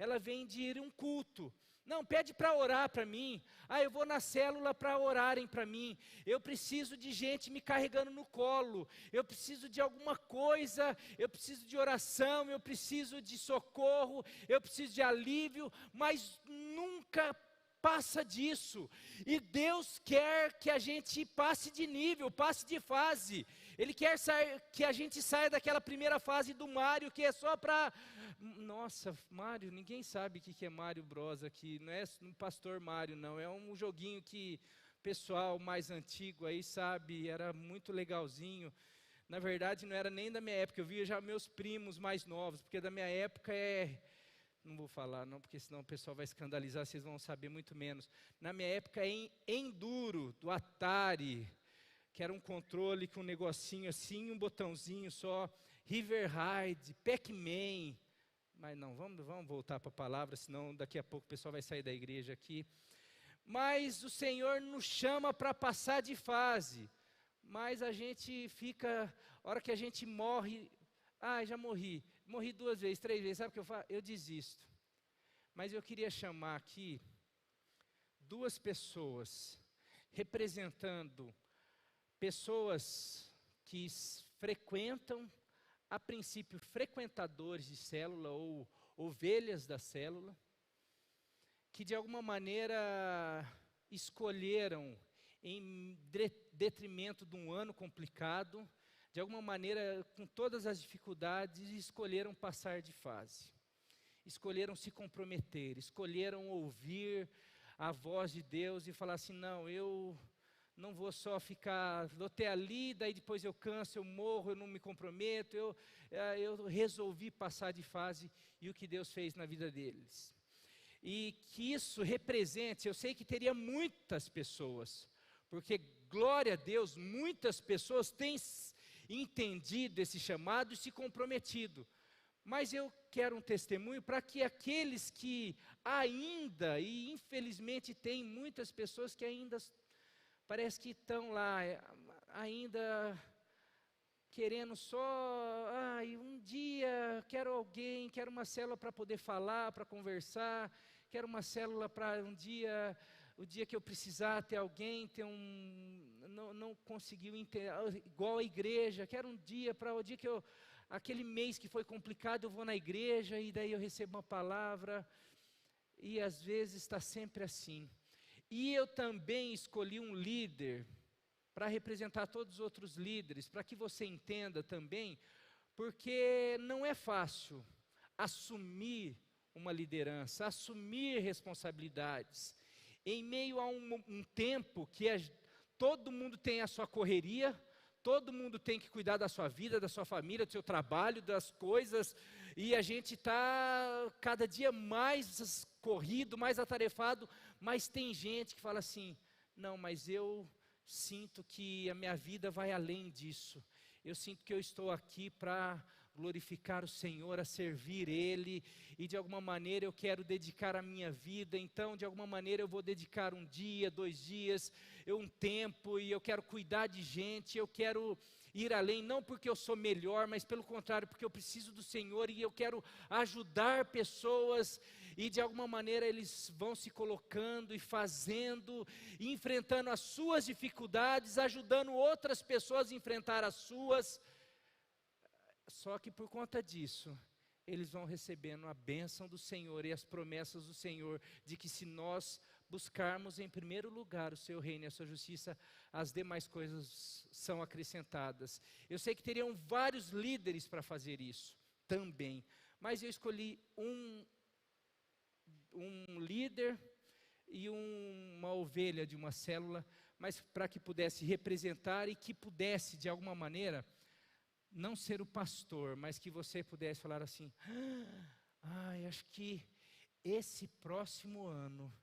ela vem de ir a um culto. Não, pede para orar para mim. Eu vou na célula para orarem para mim. Eu preciso de gente me carregando no colo. Eu preciso de alguma coisa. Eu preciso de oração. Eu preciso de socorro. Eu preciso de alívio. Mas nunca passa disso. E Deus quer que a gente passe de nível, passe de fase. Ele quer que a gente saia daquela primeira fase do Mario, que é só para... Nossa, Mario, ninguém sabe o que é Mario Bros aqui. Não é um pastor Mario, não. É um joguinho que o pessoal mais antigo aí sabe, era muito legalzinho. Na verdade, não era nem da minha época. Eu via já meus primos mais novos, porque da minha época não vou falar não, porque senão o pessoal vai escandalizar, vocês vão saber muito menos. Na minha época, Enduro, do Atari, que era um controle com um negocinho assim, um botãozinho só, River Raid, Pac-Man. Mas não, vamos voltar para a palavra, senão daqui a pouco o pessoal vai sair da igreja aqui. Mas o Senhor nos chama para passar de fase. Mas a gente fica, a hora que a gente morre... já morri 2 vezes, 3 vezes, sabe o que eu faço? Eu desisto. Mas eu queria chamar aqui 2 pessoas, representando pessoas que frequentam, a princípio frequentadores de célula ou ovelhas da célula, que de alguma maneira escolheram, em detrimento de um ano complicado, de alguma maneira, com todas as dificuldades, escolheram passar de fase. Escolheram se comprometer, escolheram ouvir a voz de Deus e falar assim, não, eu não vou só ficar, vou até ali, daí depois eu canso, eu morro, eu não me comprometo, eu resolvi passar de fase, e o que Deus fez na vida deles. E que isso represente, eu sei que teria muitas pessoas, porque glória a Deus, muitas pessoas têm entendido esse chamado e se comprometido. Mas eu quero um testemunho para que aqueles que ainda, e infelizmente tem muitas pessoas que ainda, parece que estão lá, ainda querendo só, um dia quero alguém, quero uma célula para poder falar, para conversar, quero uma célula para um dia, o dia que eu precisar ter alguém, não conseguiu igual a igreja, quero um dia para o dia que aquele mês que foi complicado eu vou na igreja e daí eu recebo uma palavra, e às vezes está sempre assim. E eu também escolhi um líder, para representar todos os outros líderes, para que você entenda também, porque não é fácil assumir uma liderança, assumir responsabilidades, em meio a um tempo que todo mundo tem a sua correria, todo mundo tem que cuidar da sua vida, da sua família, do seu trabalho, das coisas, e a gente está cada dia mais corrido, mais atarefado, mas tem gente que fala assim, não, mas eu sinto que a minha vida vai além disso. Eu sinto que eu estou aqui para glorificar o Senhor, a servir Ele, e de alguma maneira eu quero dedicar a minha vida, então de alguma maneira eu vou dedicar 1 dia, 2 dias, um tempo, e eu quero cuidar de gente, eu quero ir além, não porque eu sou melhor, mas pelo contrário, porque eu preciso do Senhor, e eu quero ajudar pessoas, e de alguma maneira eles vão se colocando e fazendo, e enfrentando as suas dificuldades, ajudando outras pessoas a enfrentar as suas. Só que por conta disso, eles vão recebendo a bênção do Senhor e as promessas do Senhor, de que se nós buscarmos em primeiro lugar o seu reino e a sua justiça, as demais coisas são acrescentadas. Eu sei que teriam vários líderes para fazer isso também, mas eu escolhi um líder e uma ovelha de uma célula, mas para que pudesse representar e que pudesse de alguma maneira não ser o pastor, mas que você pudesse falar assim, acho que esse próximo ano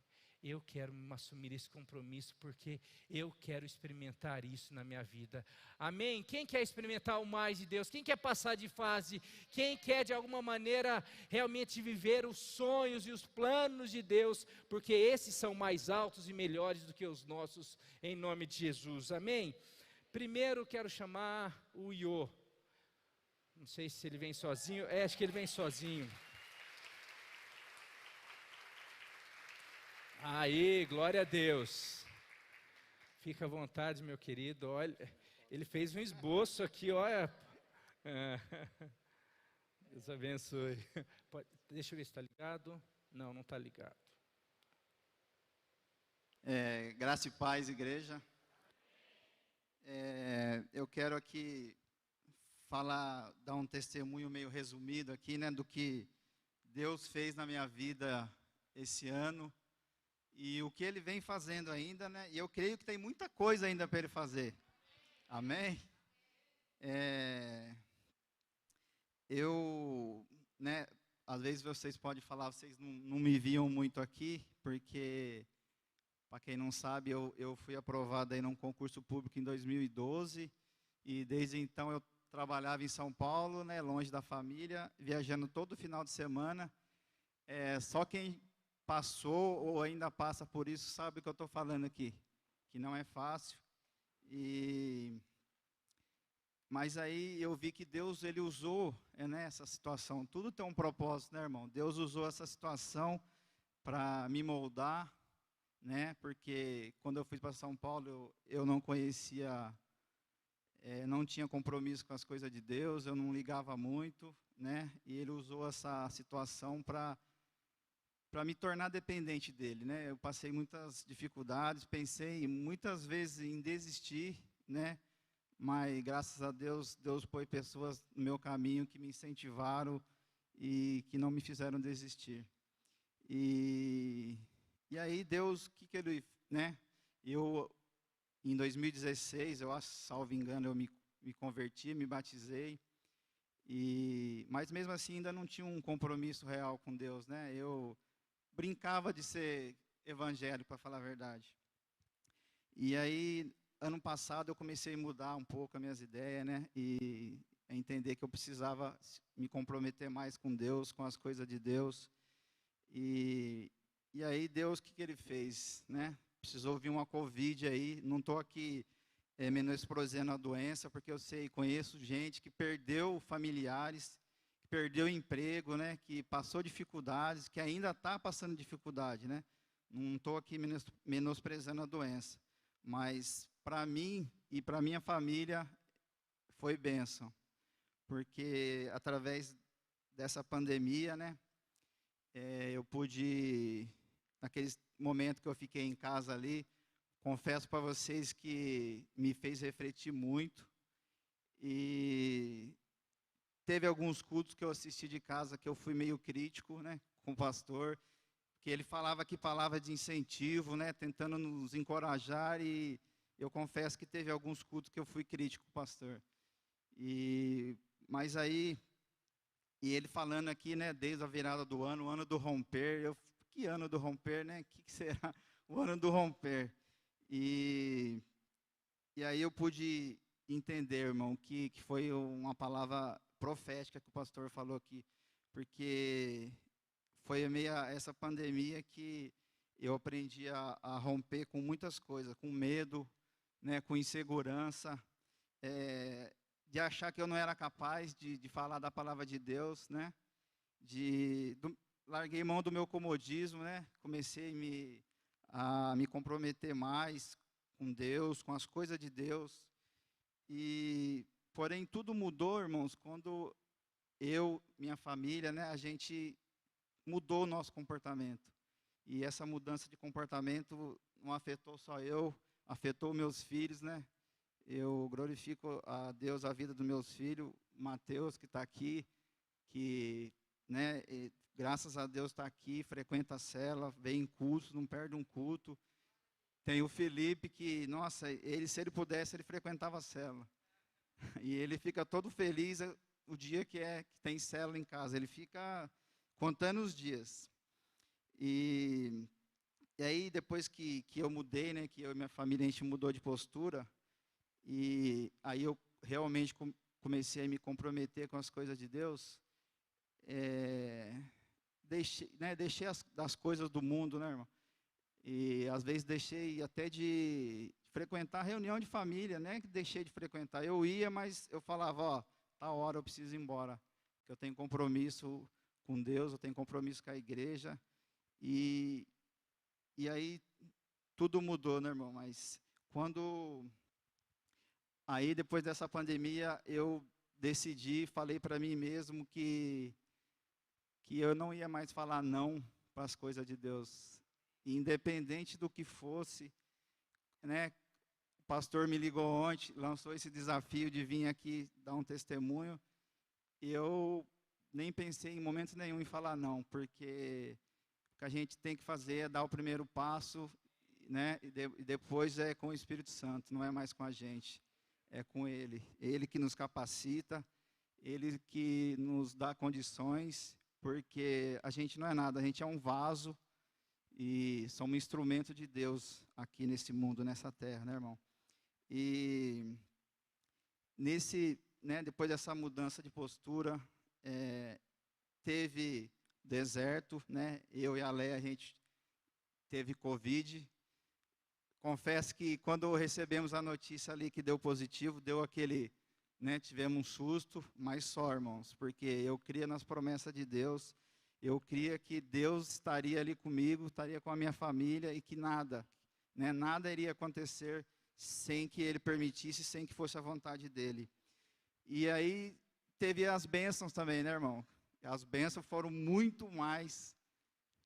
eu quero assumir esse compromisso, porque eu quero experimentar isso na minha vida. Amém? Quem quer experimentar o mais de Deus? Quem quer passar de fase? Quem quer de alguma maneira realmente viver os sonhos e os planos de Deus? Porque esses são mais altos e melhores do que os nossos, em nome de Jesus. Amém? Primeiro quero chamar o Iô. Não sei se ele vem sozinho, acho que ele vem sozinho. Aí, glória a Deus. Fica à vontade, meu querido. Olha, ele fez um esboço aqui, olha. Deus abençoe. Deixa eu ver se está ligado. Não, não está ligado. Graça e paz, igreja. Eu quero aqui dar um testemunho meio resumido aqui, né, do que Deus fez na minha vida esse ano e o que Ele vem fazendo ainda, né? E eu creio que tem muita coisa ainda para Ele fazer. Amém? Né? Às vezes vocês podem falar, vocês não me viam muito aqui, porque para quem não sabe, eu fui aprovado aí num concurso público em 2012 e desde então eu trabalhava em São Paulo, né, longe da família, viajando todo final de semana. Só quem passou ou ainda passa por isso sabe o que eu estou falando aqui, que não é fácil. Mas aí eu vi que Deus ele usou né, essa situação. Tudo tem um propósito, né, irmão? Deus usou essa situação para me moldar, né? Porque quando eu fui para São Paulo, eu não conhecia, não tinha compromisso com as coisas de Deus, eu não ligava muito, né? E Ele usou essa situação para me tornar dependente dele, né? Eu passei muitas dificuldades, pensei muitas vezes em desistir, né? Mas graças a Deus, Deus pôs pessoas no meu caminho que me incentivaram e que não me fizeram desistir. E aí Deus, o que Ele, né? Eu, em 2016, eu acho, salvo engano, eu me converti, me batizei. Mas mesmo assim ainda não tinha um compromisso real com Deus, né? Eu brincava de ser evangélico, para falar a verdade. E aí, ano passado, eu comecei a mudar um pouco as minhas ideias, né? E a entender que eu precisava me comprometer mais com Deus, com as coisas de Deus. E aí, Deus, o que Ele fez, né? Precisou vir uma Covid aí. Não estou aqui menosprezando a doença, porque eu sei, conheço gente que perdeu familiares, que perdeu emprego, né? Que passou dificuldades, que ainda está passando dificuldade, né? Não estou aqui menosprezando a doença. Mas para mim e para minha família foi bênção, porque através dessa pandemia, né, eu pude, naquele momento que eu fiquei em casa ali, confesso para vocês que me fez refletir muito e teve alguns cultos que eu assisti de casa que eu fui meio crítico, né, com o pastor, que ele falava que palavra de incentivo, né, tentando nos encorajar e eu confesso que teve alguns cultos que eu fui crítico, pastor. Mas aí, e ele falando aqui, né, desde a virada do ano, o ano do romper, que ano do romper, né? O que será o ano do romper? E aí eu pude entender, irmão, que foi uma palavra profética que o pastor falou aqui, porque foi meio essa pandemia que eu aprendi a romper com muitas coisas, com medo, né, com insegurança, de achar que eu não era capaz de falar da palavra de Deus, né, larguei mão do meu comodismo, né, comecei a me comprometer mais com Deus, com as coisas de Deus, porém tudo mudou, irmãos, quando minha família, né, a gente mudou o nosso comportamento. E essa mudança de comportamento não afetou só eu, afetou meus filhos, né? Eu glorifico a Deus a vida dos meus filhos, Mateus, que está aqui, que, né, graças a Deus está aqui, frequenta a cela, vem em cultos, não perde um culto. Tem o Felipe, que, nossa, se ele pudesse, ele frequentava a cela. E ele fica todo feliz o dia que tem célula em casa, ele fica contando os dias. E aí, depois que eu mudei, né, que eu e minha família, a gente mudou de postura, e aí eu realmente comecei a me comprometer com as coisas de Deus, deixei das coisas do mundo, né, irmão? E às vezes deixei até de frequentar reunião de família, né, que deixei de frequentar. Eu ia, mas eu falava, ó, tá hora eu preciso ir embora, que eu tenho compromisso com Deus, eu tenho compromisso com a igreja. E E aí tudo mudou, né, irmão? Mas quando aí depois dessa pandemia eu decidi, falei para mim mesmo que eu não ia mais falar não para as coisas de Deus, independente do que fosse, né? O pastor me ligou ontem, lançou esse desafio de vir aqui dar um testemunho, e eu nem pensei em momento nenhum em falar não, porque o que a gente tem que fazer é dar o primeiro passo, né? E depois é com o Espírito Santo, não é mais com a gente, é com Ele. Ele que nos capacita, Ele que nos dá condições, porque a gente não é nada, a gente é um vaso e somos um instrumento de Deus aqui nesse mundo, nessa terra, né, irmão? E depois dessa mudança de postura, teve deserto, né? Eu e a Léa, a gente teve Covid. Confesso que quando recebemos a notícia ali que deu positivo, deu aquele, né? Tivemos um susto, mas só, irmãos, porque eu cria nas promessas de Deus, eu cria que Deus estaria ali comigo, estaria com a minha família e que nada, né? Nada iria acontecer sem que Ele permitisse, sem que fosse a vontade dEle. E aí teve as bênçãos também, né, irmão? As bênçãos foram muito mais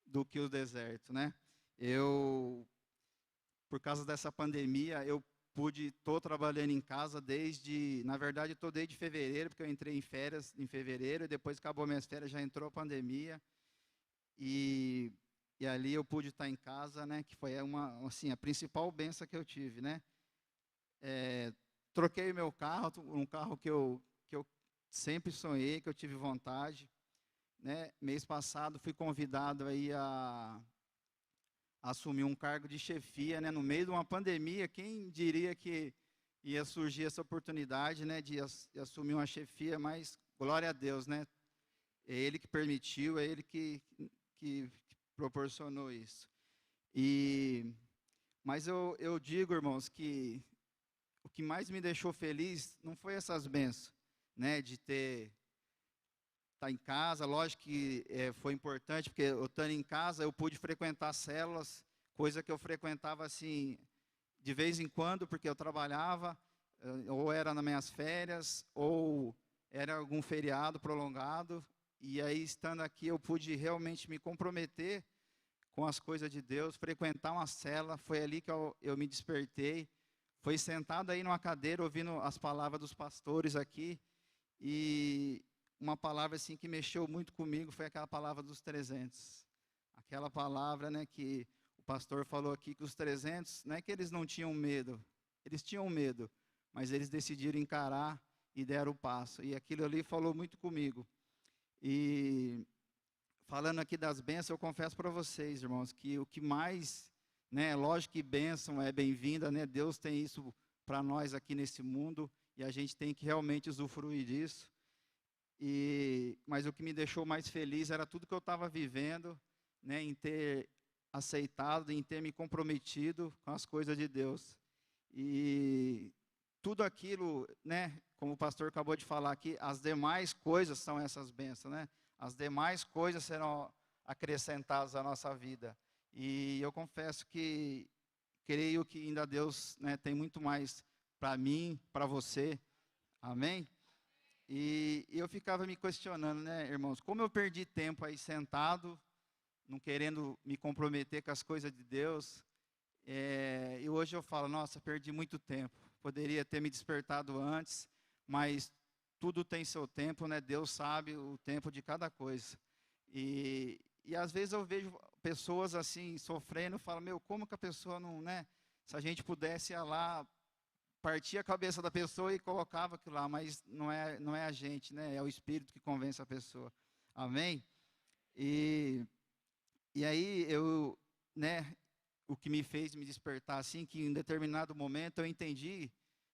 do que o deserto, né? Por causa dessa pandemia, estou trabalhando em casa na verdade, estou desde fevereiro, porque eu entrei em férias em fevereiro, e depois acabou minhas férias, já entrou a pandemia, e ali eu pude estar em casa, né, que foi a principal bênção que eu tive, né? Troquei meu carro, um carro que eu sempre sonhei, que eu tive vontade, né? Mês passado fui convidado aí a assumir um cargo de chefia, né? No meio de uma pandemia, quem diria que ia surgir essa oportunidade, né? De assumir uma chefia, mas glória a Deus, né? É Ele que permitiu, é Ele que proporcionou isso. Mas eu digo, irmãos, que o que mais me deixou feliz não foi essas bênçãos, né? De estar em casa, lógico que foi importante, porque eu estando em casa, eu pude frequentar células, coisa que eu frequentava assim, de vez em quando, porque eu trabalhava, ou era nas minhas férias, ou era algum feriado prolongado, e aí estando aqui eu pude realmente me comprometer com as coisas de Deus, frequentar uma célula, foi ali que eu me despertei, foi sentado aí numa cadeira, ouvindo as palavras dos pastores aqui, e uma palavra assim que mexeu muito comigo foi aquela palavra dos 300. Aquela palavra, né, que o pastor falou aqui, que os 300, não é que eles não tinham medo, eles tinham medo, mas eles decidiram encarar e deram o passo. E aquilo ali falou muito comigo. E falando aqui das bênçãos, eu confesso para vocês, irmãos, que o que mais, né, lógico que bênção é bem-vinda, né, Deus tem isso para nós aqui nesse mundo, e a gente tem que realmente usufruir disso. Mas o que me deixou mais feliz era tudo que eu estava vivendo, né, em ter aceitado, em ter me comprometido com as coisas de Deus. E tudo aquilo, né, como o pastor acabou de falar aqui, as demais coisas são essas bênçãos, né? As demais coisas serão acrescentadas à nossa vida. E eu confesso que creio que ainda Deus, né, tem muito mais para mim, para você. Amém? E eu ficava me questionando, né, irmãos, como eu perdi tempo aí sentado, não querendo me comprometer com as coisas de Deus. E hoje eu falo, nossa, perdi muito tempo. Poderia ter me despertado antes, mas tudo tem seu tempo, né? Deus sabe o tempo de cada coisa. E às vezes eu vejo pessoas assim, sofrendo, falo, meu, como que a pessoa não, né? Se a gente pudesse ir lá, partia a cabeça da pessoa e colocava aquilo lá, mas não é a gente, né? É o Espírito que convence a pessoa. Amém? E aí né, o que me fez me despertar assim, que em determinado momento eu entendi,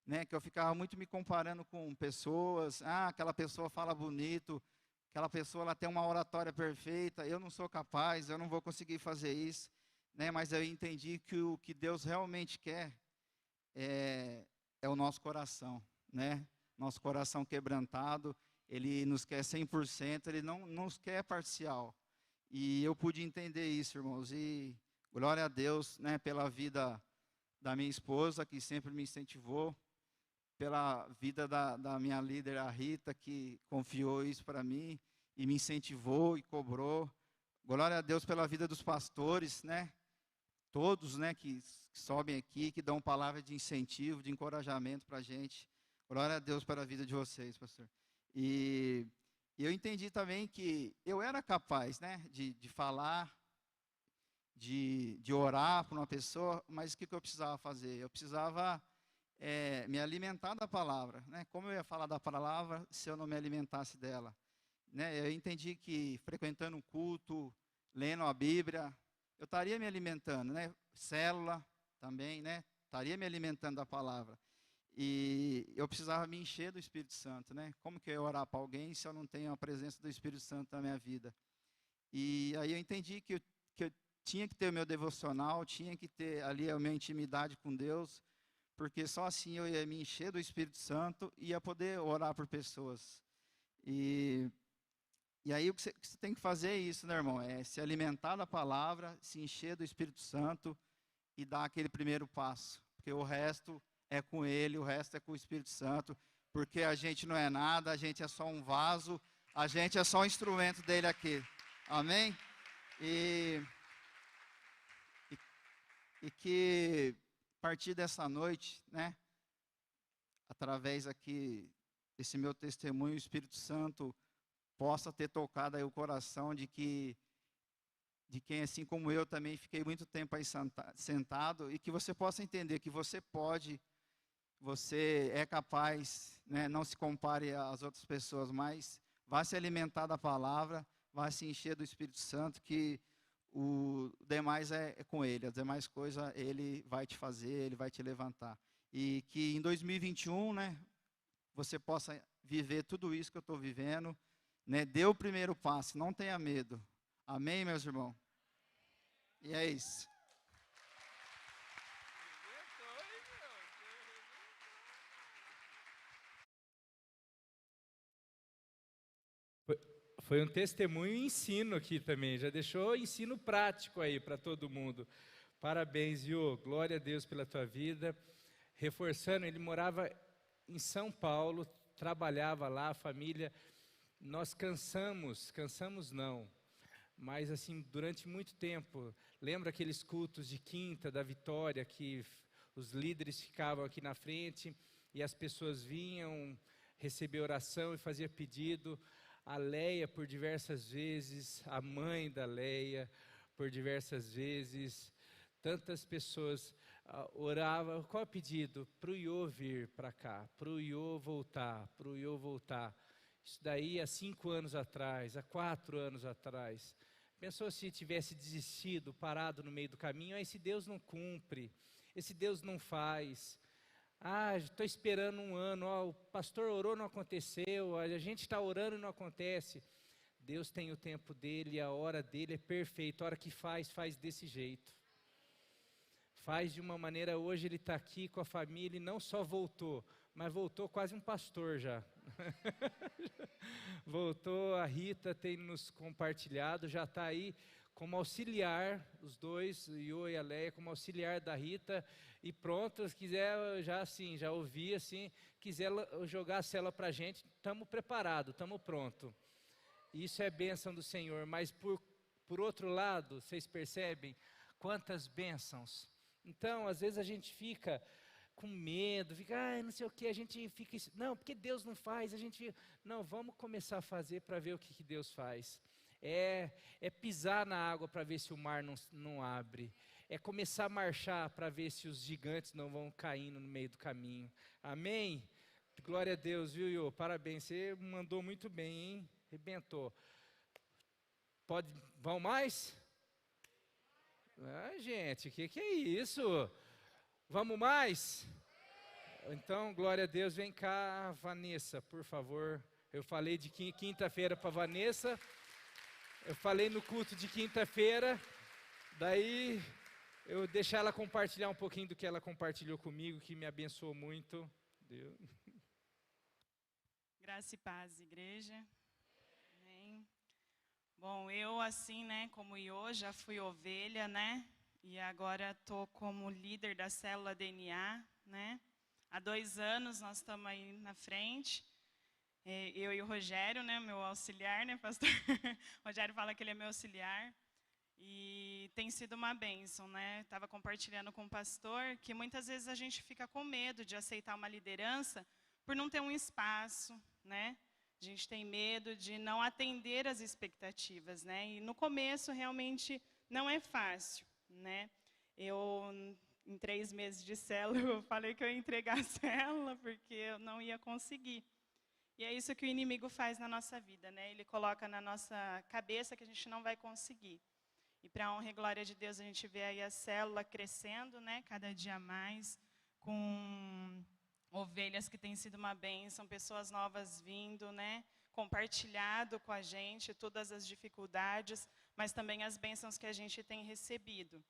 né, que eu ficava muito me comparando com pessoas, aquela pessoa fala bonito, aquela pessoa ela tem uma oratória perfeita, eu não sou capaz, eu não vou conseguir fazer isso, né, mas eu entendi que o que Deus realmente quer é o nosso coração, né, nosso coração quebrantado, Ele nos quer 100%, Ele não nos quer parcial. E eu pude entender isso, irmãos, e Glória a Deus, né, pela vida da minha esposa, que sempre me incentivou, pela vida da minha líder, a Rita, que confiou isso para mim e me incentivou e cobrou. Glória a Deus pela vida dos pastores, né? Todos, né, que sobem aqui, que dão palavra de incentivo, de encorajamento para a gente. Glória a Deus pela vida de vocês, pastor. E eu entendi também que eu era capaz, né, de falar, de orar para uma pessoa, mas o que eu precisava fazer? Eu precisava me alimentar da palavra, né? Como eu ia falar da palavra se eu não me alimentasse dela? Né? Eu entendi que frequentando um culto, lendo a Bíblia, eu estaria me alimentando, né? Célula também, né? Estaria me alimentando da palavra. E eu precisava me encher do Espírito Santo, né? Como que eu ia orar para alguém se eu não tenho a presença do Espírito Santo na minha vida? E aí eu entendi que eu tinha que ter o meu devocional, tinha que ter ali a minha intimidade com Deus, porque só assim eu ia me encher do Espírito Santo e ia poder orar por pessoas. E aí o que você tem que fazer é isso, né, irmão? É se alimentar da palavra, se encher do Espírito Santo e dar aquele primeiro passo. Porque o resto é com Ele, o resto é com o Espírito Santo. Porque a gente não é nada, a gente é só um vaso, a gente é só um instrumento dele aqui. Amém? E que a partir dessa noite, né, através aqui desse meu testemunho, o Espírito Santo possa ter tocado aí o coração de quem, assim como eu, também fiquei muito tempo aí sentado, e que você possa entender que você pode, você é capaz, né, não se compare às outras pessoas, mas vá se alimentar da palavra, vá se encher do Espírito Santo, que o demais é com Ele, as demais coisas Ele vai te fazer, Ele vai te levantar. E que em 2021, né, você possa viver tudo isso que eu estou vivendo, né? Dê o primeiro passo, não tenha medo. Amém, meus irmãos? E é isso. Foi um testemunho e ensino aqui também, já deixou ensino prático aí para todo mundo. Parabéns, viu? Glória a Deus pela tua vida. Reforçando, ele morava em São Paulo, trabalhava lá, a família. Nós cansamos não, mas assim, durante muito tempo, lembra aqueles cultos de quinta, da Vitória, que os líderes ficavam aqui na frente e as pessoas vinham receber oração e fazer pedido. A Leia, por diversas vezes, a mãe da Leia, por diversas vezes, tantas pessoas oravam. Qual é o pedido? Para o Iô vir para cá, para o Iô voltar, para o Iô voltar. Isso daí há 5 anos atrás, há 4 anos atrás. Pensou se tivesse desistido, parado no meio do caminho? Esse Deus não cumpre, esse Deus não faz. Estou esperando 1 ano, o pastor orou, não aconteceu, a gente está orando e não acontece. Deus tem o tempo dele, a hora dele é perfeita, a hora que faz desse jeito. Faz de uma maneira, hoje ele está aqui com a família e não só voltou, mas voltou quase um pastor já. Voltou, a Rita tem nos compartilhado, já está aí como auxiliar, os dois, o Iô e a Leia, como auxiliar da Rita, e pronto, se quiser, já ouvi assim, quiser jogar a célula para a gente, estamos preparados, estamos prontos. Isso é bênção do Senhor, mas por outro lado, vocês percebem quantas bênçãos. Então, às vezes a gente fica com medo, fica, não sei o que, a gente fica, não, porque Deus não faz, a gente fica, não, vamos começar a fazer para ver o que Deus faz. É pisar na água para ver se o mar não abre, é começar a marchar para ver se os gigantes não vão caindo no meio do caminho. Amém? Glória a Deus, viu, Iô? Parabéns, você mandou muito bem, hein? Arrebentou. Vão mais? Gente, que é isso? Vamos mais? Então, glória a Deus, vem cá, Vanessa, por favor. Eu falei de quinta-feira para Vanessa, eu falei no culto de quinta-feira, daí eu deixar ela compartilhar um pouquinho do que ela compartilhou comigo, que me abençoou muito. Deus. Graça e paz, igreja. Amém. Bom, eu assim, né, como Iô, já fui ovelha, né? e agora estou como líder da célula DNA, né? Há 2 anos nós estamos aí na frente, eu e o Rogério, né, meu auxiliar, né, pastor? O Rogério fala que ele é meu auxiliar, e tem sido uma bênção, né? Estava compartilhando com o pastor que muitas vezes a gente fica com medo de aceitar uma liderança por não ter um espaço, né? A gente tem medo de não atender as expectativas, né? E no começo realmente não é fácil, né? Em 3 meses de célula, eu falei que eu ia entregar a célula porque eu não ia conseguir. E é isso que o inimigo faz na nossa vida, né? Ele coloca na nossa cabeça que a gente não vai conseguir. E para a honra e glória de Deus, a gente vê aí a célula crescendo, né? Cada dia mais, com ovelhas que têm sido uma bênção, pessoas novas vindo, né? Compartilhado com a gente todas as dificuldades, mas também as bênçãos que a gente tem recebido.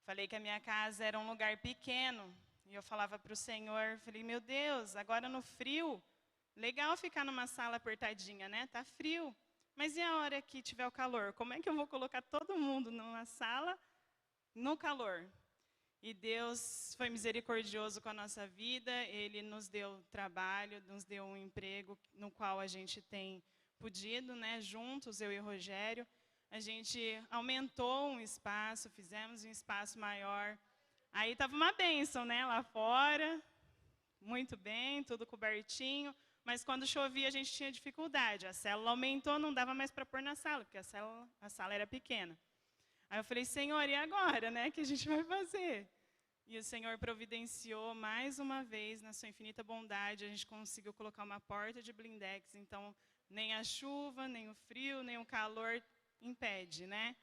Falei que a minha casa era um lugar pequeno, e eu falava para o Senhor, falei, meu Deus, agora no frio, legal ficar numa sala apertadinha, né? Tá frio. Mas e a hora que tiver o calor? Como é que eu vou colocar todo mundo numa sala no calor? E Deus foi misericordioso com a nossa vida, Ele nos deu trabalho, nos deu um emprego no qual a gente tem podido, né, juntos, eu e o Rogério, a gente aumentou um espaço, fizemos um espaço maior. Aí estava uma bênção, né, lá fora, muito bem, tudo cobertinho, mas quando chovia a gente tinha dificuldade. A célula aumentou, não dava mais para pôr na sala, porque a sala era pequena. Aí eu falei, Senhor, e agora, né? O que a gente vai fazer? E o Senhor providenciou mais uma vez, na sua infinita bondade, a gente conseguiu colocar uma porta de blindex, então nem a chuva, nem o frio, nem o calor impede, né?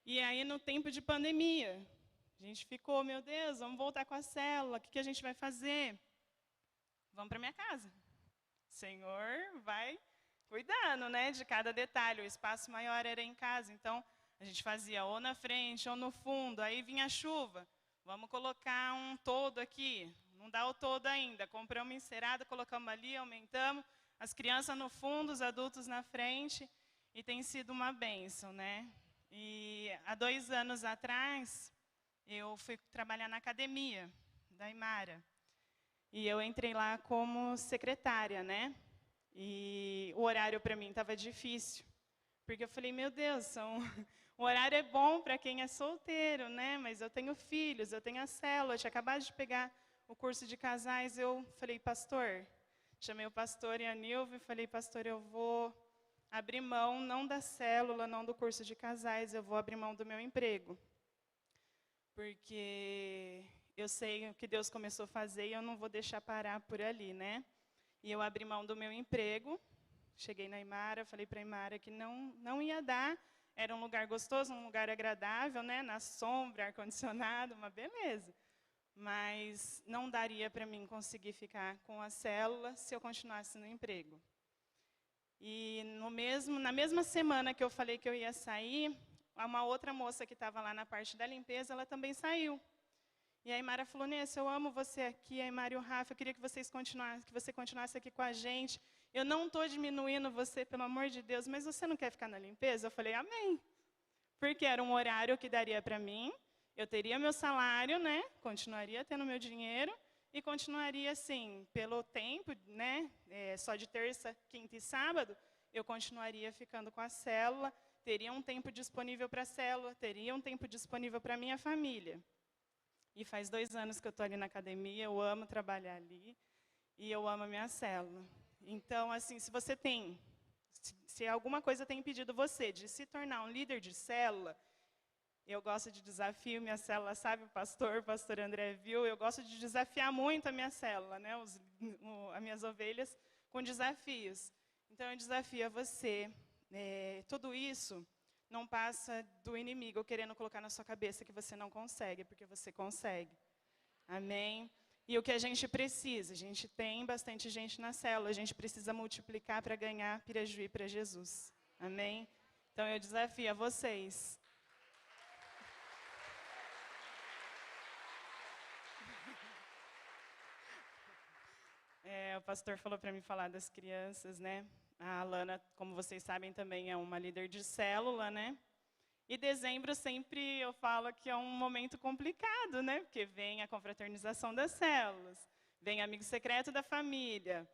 E aí no tempo de pandemia, a gente ficou, meu Deus, vamos voltar com a célula, o que a gente vai fazer? Vamos para minha casa. Senhor, vai cuidando, né, de cada detalhe. O espaço maior era em casa, então a gente fazia ou na frente ou no fundo. Aí vinha a chuva. Vamos colocar um todo aqui. Não dá o todo ainda. Compramos encerada, colocamos ali, aumentamos. As crianças no fundo, os adultos na frente. E tem sido uma bênção, né? E há 2 anos atrás, eu fui trabalhar na academia da Imara. E eu entrei lá como secretária, né? E o horário para mim estava difícil. Porque eu falei, meu Deus, o horário é bom para quem é solteiro, né? Mas eu tenho filhos, eu tenho a célula, eu tinha acabado de pegar o curso de casais. Eu falei, pastor, chamei o pastor e a Nilva e falei, pastor, eu vou abrir mão, não da célula, não do curso de casais, eu vou abrir mão do meu emprego. Porque eu sei o que Deus começou a fazer e eu não vou deixar parar por ali, né? E eu abri mão do meu emprego, cheguei na Imara, falei para a Imara que não ia dar, era um lugar gostoso, um lugar agradável, né? Na sombra, ar-condicionado, uma beleza. Mas não daria para mim conseguir ficar com a célula se eu continuasse no emprego. E na mesma semana que eu falei que eu ia sair, uma outra moça que estava lá na parte da limpeza, ela também saiu. E a Imara falou, Nessa, eu amo você aqui, a Imara e o Rafa, eu queria que você continuasse aqui com a gente. Eu não estou diminuindo você, pelo amor de Deus, mas você não quer ficar na limpeza? Eu falei, amém. Porque era um horário que daria para mim, eu teria meu salário, né? Continuaria tendo meu dinheiro e continuaria assim, pelo tempo, né? Só de terça, quinta e sábado, eu continuaria ficando com a célula, teria um tempo disponível para a célula, teria um tempo disponível para a minha família. E faz 2 anos que eu estou ali na academia, eu amo trabalhar ali e eu amo a minha célula. Então, assim, se alguma coisa tem impedido você de se tornar um líder de célula, eu gosto de desafio, minha célula sabe, o pastor André viu, eu gosto de desafiar muito a minha célula, né, as minhas ovelhas, com desafios. Então, eu desafio a você, tudo isso não passa do inimigo querendo colocar na sua cabeça que você não consegue, porque você consegue. Amém? E o que a gente precisa? A gente tem bastante gente na célula, a gente precisa multiplicar para ganhar Pirajuí para Jesus. Amém? Então eu desafio a vocês. O pastor falou para mim falar das crianças, né? A Alana, como vocês sabem, também é uma líder de célula, né? E dezembro sempre eu falo que é um momento complicado, né? Porque vem a confraternização das células, vem amigo secreto da família.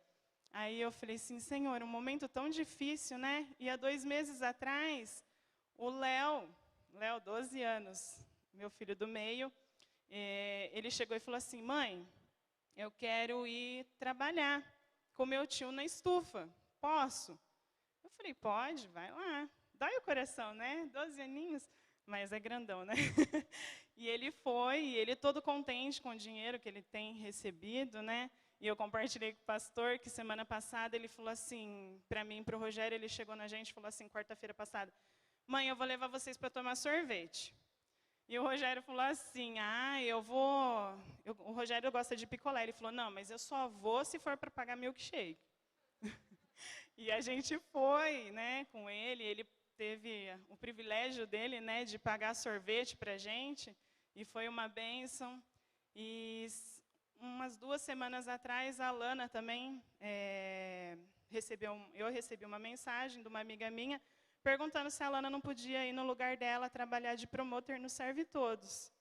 Aí eu falei assim, Senhor, um momento tão difícil, né? E há 2 meses atrás, o Léo, 12 anos, meu filho do meio, ele chegou e falou assim, mãe, eu quero ir trabalhar com meu tio na estufa, posso? Eu falei, pode, vai lá. Dói o coração, né? 12 aninhos, mas é grandão, né? E ele foi, e ele todo contente com o dinheiro que ele tem recebido, né? E eu compartilhei com o pastor que semana passada ele falou assim, para mim e para o Rogério, ele chegou na gente e falou assim, quarta-feira passada, mãe, eu vou levar vocês para tomar sorvete. E o Rogério falou assim, o Rogério gosta de picolé. Ele falou, não, mas eu só vou se for para pagar milkshake. E a gente foi, né, com ele teve o privilégio dele, né, de pagar sorvete para a gente, e foi uma bênção. E umas 2 semanas atrás, a Alana também eu recebi uma mensagem de uma amiga minha, perguntando se a Alana não podia ir no lugar dela trabalhar de promotor no Serve Todos.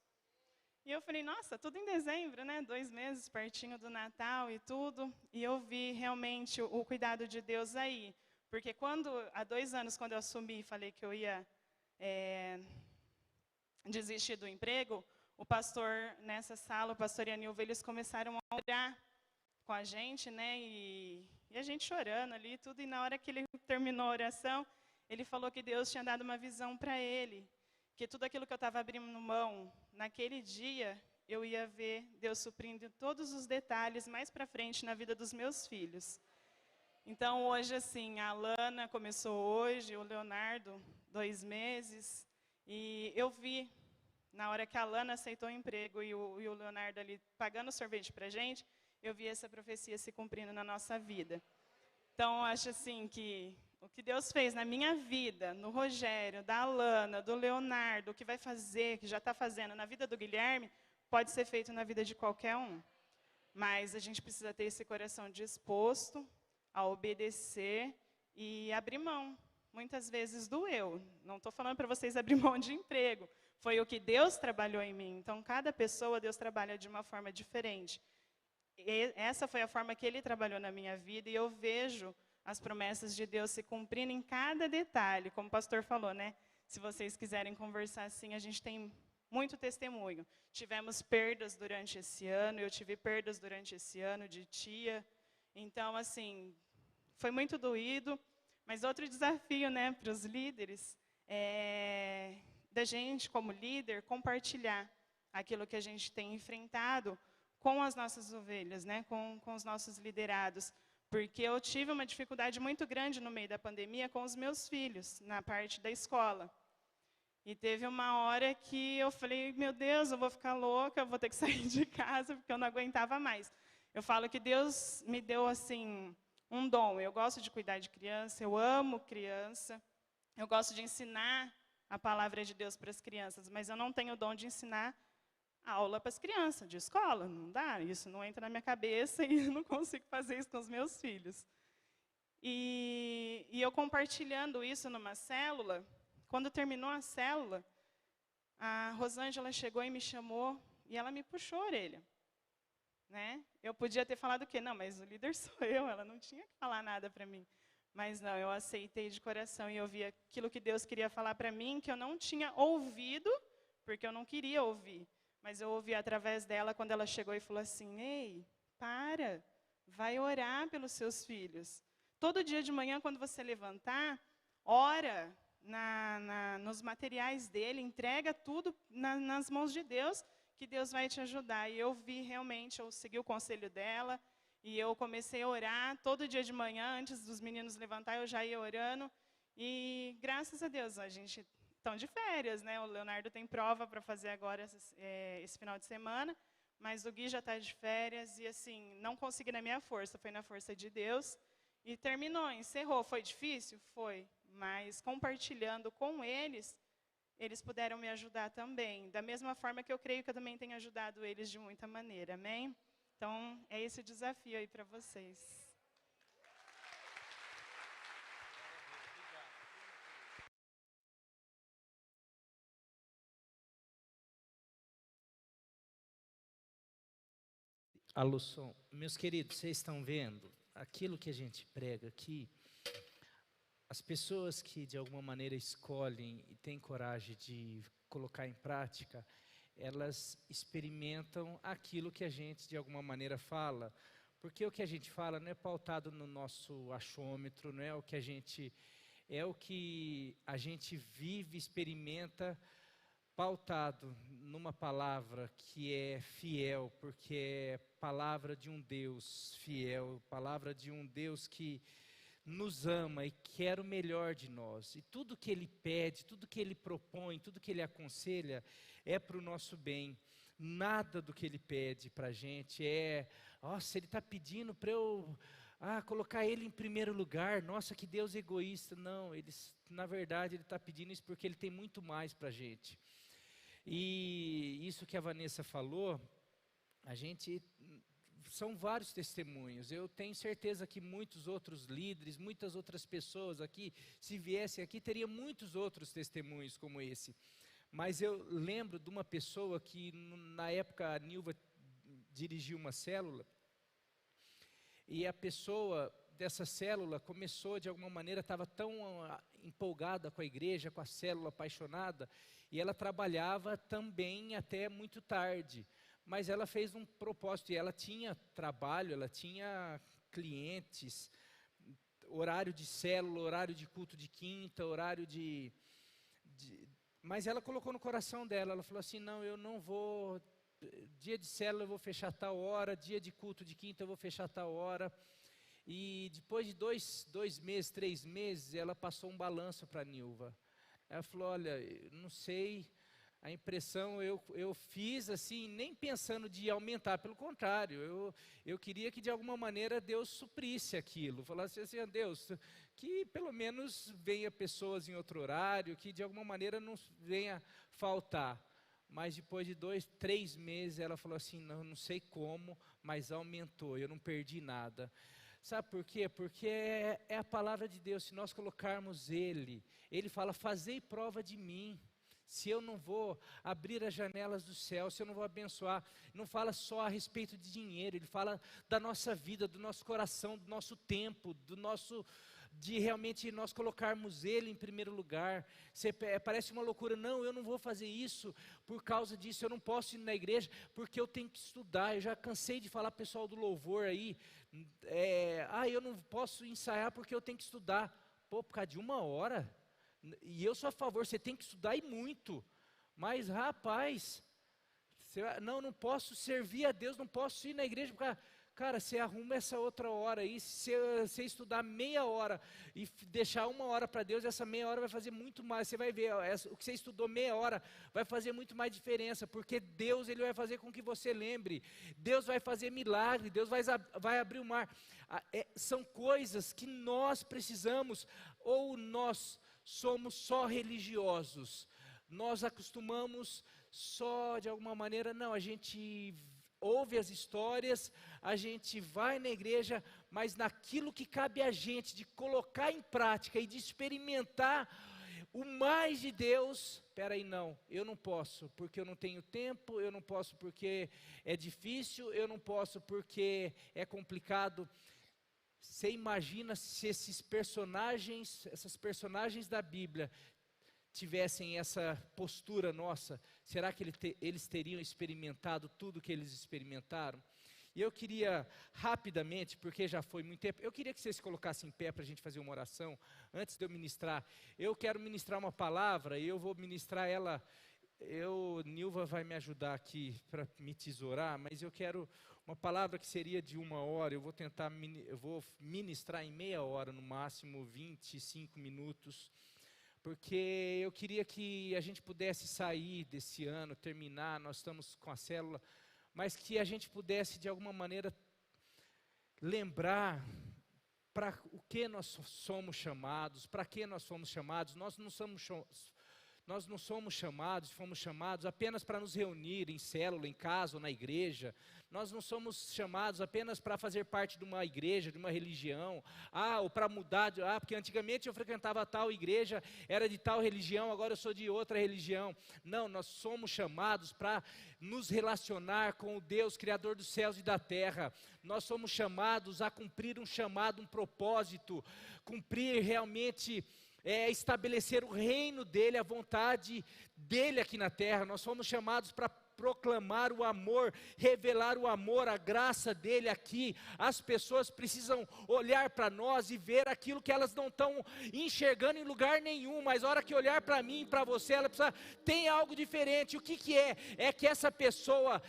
E eu falei, nossa, tudo em dezembro, né? 2 meses, pertinho do Natal e tudo. E eu vi realmente o cuidado de Deus aí. Porque há 2 anos, quando eu assumi e falei que eu ia desistir do emprego, o pastor, nessa sala, o pastor e a Nilva, eles começaram a orar com a gente, né? E a gente chorando ali, tudo. E na hora que ele terminou a oração, ele falou que Deus tinha dado uma visão para ele. Que tudo aquilo que eu estava abrindo mão, naquele dia, eu ia ver Deus suprindo todos os detalhes mais para frente na vida dos meus filhos. Então, hoje, assim, a Alana começou hoje, o Leonardo, 2 meses, e eu vi, na hora que a Alana aceitou o emprego e o Leonardo ali pagando sorvete para a gente, eu vi essa profecia se cumprindo na nossa vida. Então, eu acho assim que o que Deus fez na minha vida, no Rogério, da Alana, do Leonardo, o que vai fazer, que já está fazendo na vida do Guilherme, pode ser feito na vida de qualquer um. Mas a gente precisa ter esse coração disposto a obedecer e abrir mão, muitas vezes, do eu. Não estou falando para vocês abrir mão de emprego. Foi o que Deus trabalhou em mim. Então, cada pessoa, Deus trabalha de uma forma diferente. E essa foi a forma que Ele trabalhou na minha vida, e eu vejo as promessas de Deus se cumprindo em cada detalhe, como o pastor falou, né? Se vocês quiserem conversar assim, a gente tem muito testemunho. Tivemos perdas durante esse ano, eu tive perdas durante esse ano de tia. Então, assim, foi muito doído, mas outro desafio, né, para os líderes é da gente, como líder, compartilhar aquilo que a gente tem enfrentado com as nossas ovelhas, né, com os nossos liderados. Porque eu tive uma dificuldade muito grande no meio da pandemia com os meus filhos, na parte da escola. E teve uma hora que eu falei, meu Deus, eu vou ficar louca, eu vou ter que sair de casa, porque eu não aguentava mais. Eu falo que Deus me deu, assim, um dom. Eu gosto de cuidar de criança, eu amo criança, eu gosto de ensinar a palavra de Deus para as crianças, mas eu não tenho o dom de ensinar aula para as crianças, de escola, não dá, isso não entra na minha cabeça e eu não consigo fazer isso com os meus filhos. E eu compartilhando isso numa célula, quando terminou a célula, a Rosângela chegou e me chamou e ela me puxou a orelha. Né? Eu podia ter falado o quê? Não, mas o líder sou eu, ela não tinha que falar nada para mim. Mas não, eu aceitei de coração e ouvi aquilo que Deus queria falar para mim, que eu não tinha ouvido, porque eu não queria ouvir. Mas eu ouvi através dela quando ela chegou e falou assim, ei, para, vai orar pelos seus filhos. Todo dia de manhã, quando você levantar, ora nos materiais dele, entrega tudo nas mãos de Deus, que Deus vai te ajudar. E eu vi realmente, eu segui o conselho dela, e eu comecei a orar todo dia de manhã, antes dos meninos levantar, eu já ia orando. E graças a Deus, a gente estão de férias, né? O Leonardo tem prova para fazer agora esse final de semana, mas o Gui já está de férias e assim, não consegui na minha força, foi na força de Deus. E terminou, encerrou. Foi difícil? Foi. Mas compartilhando com eles, eles puderam me ajudar também. Da mesma forma que eu creio que eu também tenho ajudado eles de muita maneira. Amém? Então, é esse o desafio aí para vocês. Alô, som. Meus queridos, vocês estão vendo? Aquilo que a gente prega aqui, as pessoas que de alguma maneira escolhem e têm coragem de colocar em prática, elas experimentam aquilo que a gente de alguma maneira fala, porque o que a gente fala não é pautado no nosso achômetro, não é o que a gente, é o que a gente vive, experimenta, pautado numa palavra que é fiel, porque é palavra de um Deus fiel, palavra de um Deus que nos ama e quer o melhor de nós. E tudo que Ele pede, tudo que Ele propõe, tudo que Ele aconselha é para o nosso bem. Nada do que Ele pede para a gente é, nossa, Ele está pedindo para eu colocar Ele em primeiro lugar, nossa, que Deus egoísta. Não, na verdade Ele está pedindo isso porque Ele tem muito mais para a gente. E isso que a Vanessa falou, são vários testemunhos. Eu tenho certeza que muitos outros líderes, muitas outras pessoas aqui, se viessem aqui, teriam muitos outros testemunhos como esse. Mas eu lembro de uma pessoa que, na época, a Nilva dirigiu uma célula, e a pessoa dessa célula começou, de alguma maneira, estava tão empolgada com a igreja, com a célula, apaixonada, e ela trabalhava também até muito tarde. Mas ela fez um propósito, e ela tinha trabalho, ela tinha clientes, horário de célula, horário de culto de quinta, horário mas ela colocou no coração dela, ela falou assim, não, eu não vou, dia de célula eu vou fechar tal hora, dia de culto de quinta eu vou fechar tal hora. E depois de dois meses, 3 meses, ela passou um balanço para a Nilva. Ela falou, olha, não sei, a impressão eu fiz assim, nem pensando de aumentar, pelo contrário, eu queria que de alguma maneira Deus suprisse aquilo, falasse assim, Deus, que pelo menos venha pessoas em outro horário, que de alguma maneira não venha faltar. Mas depois de 2, 3 meses, ela falou assim, não sei como, mas aumentou, eu não perdi nada. Sabe por quê? Porque é a palavra de Deus, se nós colocarmos Ele fala, fazei prova de mim, se eu não vou abrir as janelas do céu, se eu não vou abençoar, não fala só a respeito de dinheiro, Ele fala da nossa vida, do nosso coração, do nosso tempo, de realmente nós colocarmos Ele em primeiro lugar. Parece uma loucura, não, eu não vou fazer isso por causa disso, eu não posso ir na igreja porque eu tenho que estudar. Eu já cansei de falar pessoal do louvor aí, eu não posso ensaiar porque eu tenho que estudar. Pô, por causa de 1 hora, e eu sou a favor, você tem que estudar e muito, mas rapaz, não posso servir a Deus, não posso ir na igreja por causa. Cara, você arruma essa outra hora aí, se você estudar meia hora e deixar 1 hora para Deus, essa meia hora vai fazer muito mais, você vai ver, o que você estudou meia hora vai fazer muito mais diferença, porque Deus Ele vai fazer com que você lembre, Deus vai fazer milagre, Deus vai abrir o mar. São coisas que nós precisamos, ou nós somos só religiosos, nós acostumamos só de alguma maneira, não, a gente ouve as histórias, a gente vai na igreja, mas naquilo que cabe a gente de colocar em prática e de experimentar o mais de Deus, espera aí, não, eu não posso porque eu não tenho tempo, eu não posso porque é difícil, eu não posso porque é complicado. Você imagina se essas personagens da Bíblia tivessem essa postura nossa, será que eles teriam experimentado tudo que eles experimentaram? E eu queria rapidamente, porque já foi muito tempo, eu queria que vocês se colocassem em pé para a gente fazer uma oração, antes de eu ministrar. Eu quero ministrar uma palavra e eu vou ministrar ela, Nilva vai me ajudar aqui para me tesourar, mas eu quero uma palavra que seria de 1 hora, eu vou ministrar em meia hora, no máximo 25 minutos, porque eu queria que a gente pudesse sair desse ano, terminar, nós estamos com a célula, mas que a gente pudesse de alguma maneira lembrar para o que nós somos chamados, para que nós fomos chamados. Nós não somos Nós não somos fomos chamados apenas para nos reunir em célula, em casa ou na igreja. Nós não somos chamados apenas para fazer parte de uma igreja, de uma religião. Ou para mudar, porque antigamente eu frequentava tal igreja, era de tal religião, agora eu sou de outra religião. Não, nós somos chamados para nos relacionar com o Deus, Criador dos céus e da terra. Nós somos chamados a cumprir um chamado, um propósito, cumprir realmente... estabelecer o reino dele, a vontade dele aqui na terra. Nós fomos chamados para proclamar o amor, revelar o amor, a graça dele aqui. As pessoas precisam olhar para nós e ver aquilo que elas não estão enxergando em lugar nenhum, mas a hora que olhar para mim, para você, ela precisa, tem algo diferente. O que é? É que essa pessoa,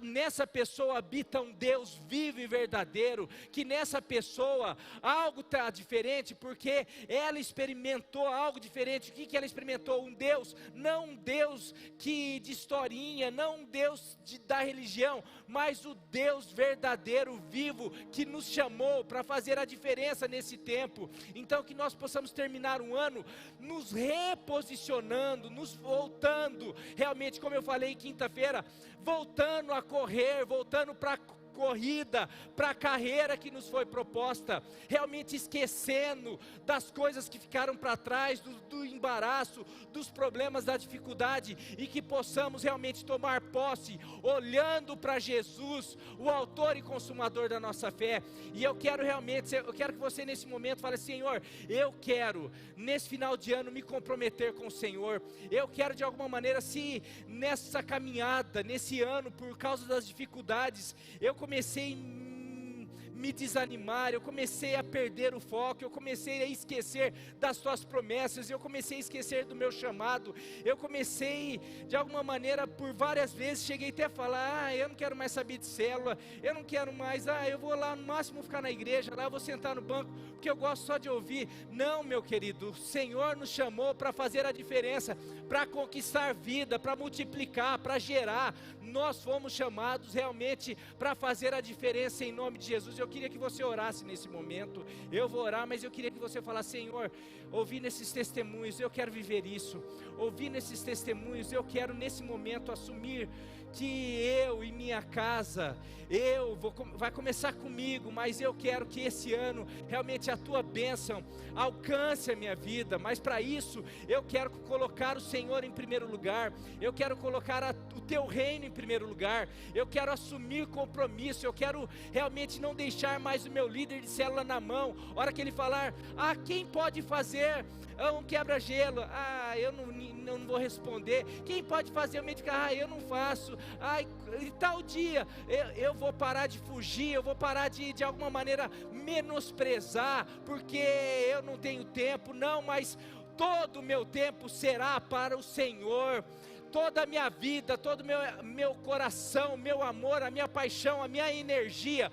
nessa pessoa habita um Deus vivo e verdadeiro, que nessa pessoa algo está diferente, porque ela experimentou algo diferente. O que ela experimentou? Um Deus, não um Deus de historinha, não um Deus da religião, mas o Deus verdadeiro, vivo, que nos chamou para fazer a diferença nesse tempo. Então que nós possamos terminar um ano nos reposicionando, nos voltando, realmente, como eu falei quinta-feira, voltando a correr, voltando para a corrida, para a carreira que nos foi proposta, realmente esquecendo das coisas que ficaram para trás, do embaraço, dos problemas, da dificuldade, e que possamos realmente tomar posse, olhando para Jesus, o autor e consumador da nossa fé. E eu quero que você nesse momento fale: Senhor, eu quero nesse final de ano me comprometer com o Senhor. Eu quero de alguma maneira, se nessa caminhada, nesse ano, por causa das dificuldades, eu comecei a me desanimar, eu comecei a perder o foco, eu comecei a esquecer das tuas promessas, eu comecei a esquecer do meu chamado, eu comecei, de alguma maneira, por várias vezes, cheguei até a falar: eu não quero mais saber de célula, eu não quero mais, eu vou lá no máximo ficar na igreja, lá eu vou sentar no banco, porque eu gosto só de ouvir. Não, meu querido, o Senhor nos chamou para fazer a diferença, para conquistar vida, para multiplicar, para gerar. Nós fomos chamados realmente para fazer a diferença em nome de Jesus. Eu queria que você orasse nesse momento. Eu vou orar, mas eu queria que você falasse: Senhor, ouvindo esses testemunhos, eu quero viver isso. Ouvindo esses testemunhos, eu quero nesse momento assumir que eu e minha casa, vai começar comigo, mas eu quero que esse ano realmente a tua bênção alcance a minha vida. Mas para isso eu quero colocar o Senhor em primeiro lugar, eu quero colocar o teu reino em primeiro lugar, eu quero assumir compromisso, eu quero realmente não deixar mais o meu líder de célula na mão. A hora que ele falar: quem pode fazer um quebra-gelo? Eu não vou responder. Quem pode fazer? O médico: eu não faço. E tal dia, eu vou parar de fugir, eu vou parar de alguma maneira menosprezar, porque eu não tenho tempo. Não, mas todo o meu tempo será para o Senhor. Toda a minha vida, todo o meu coração, meu amor, a minha paixão, a minha energia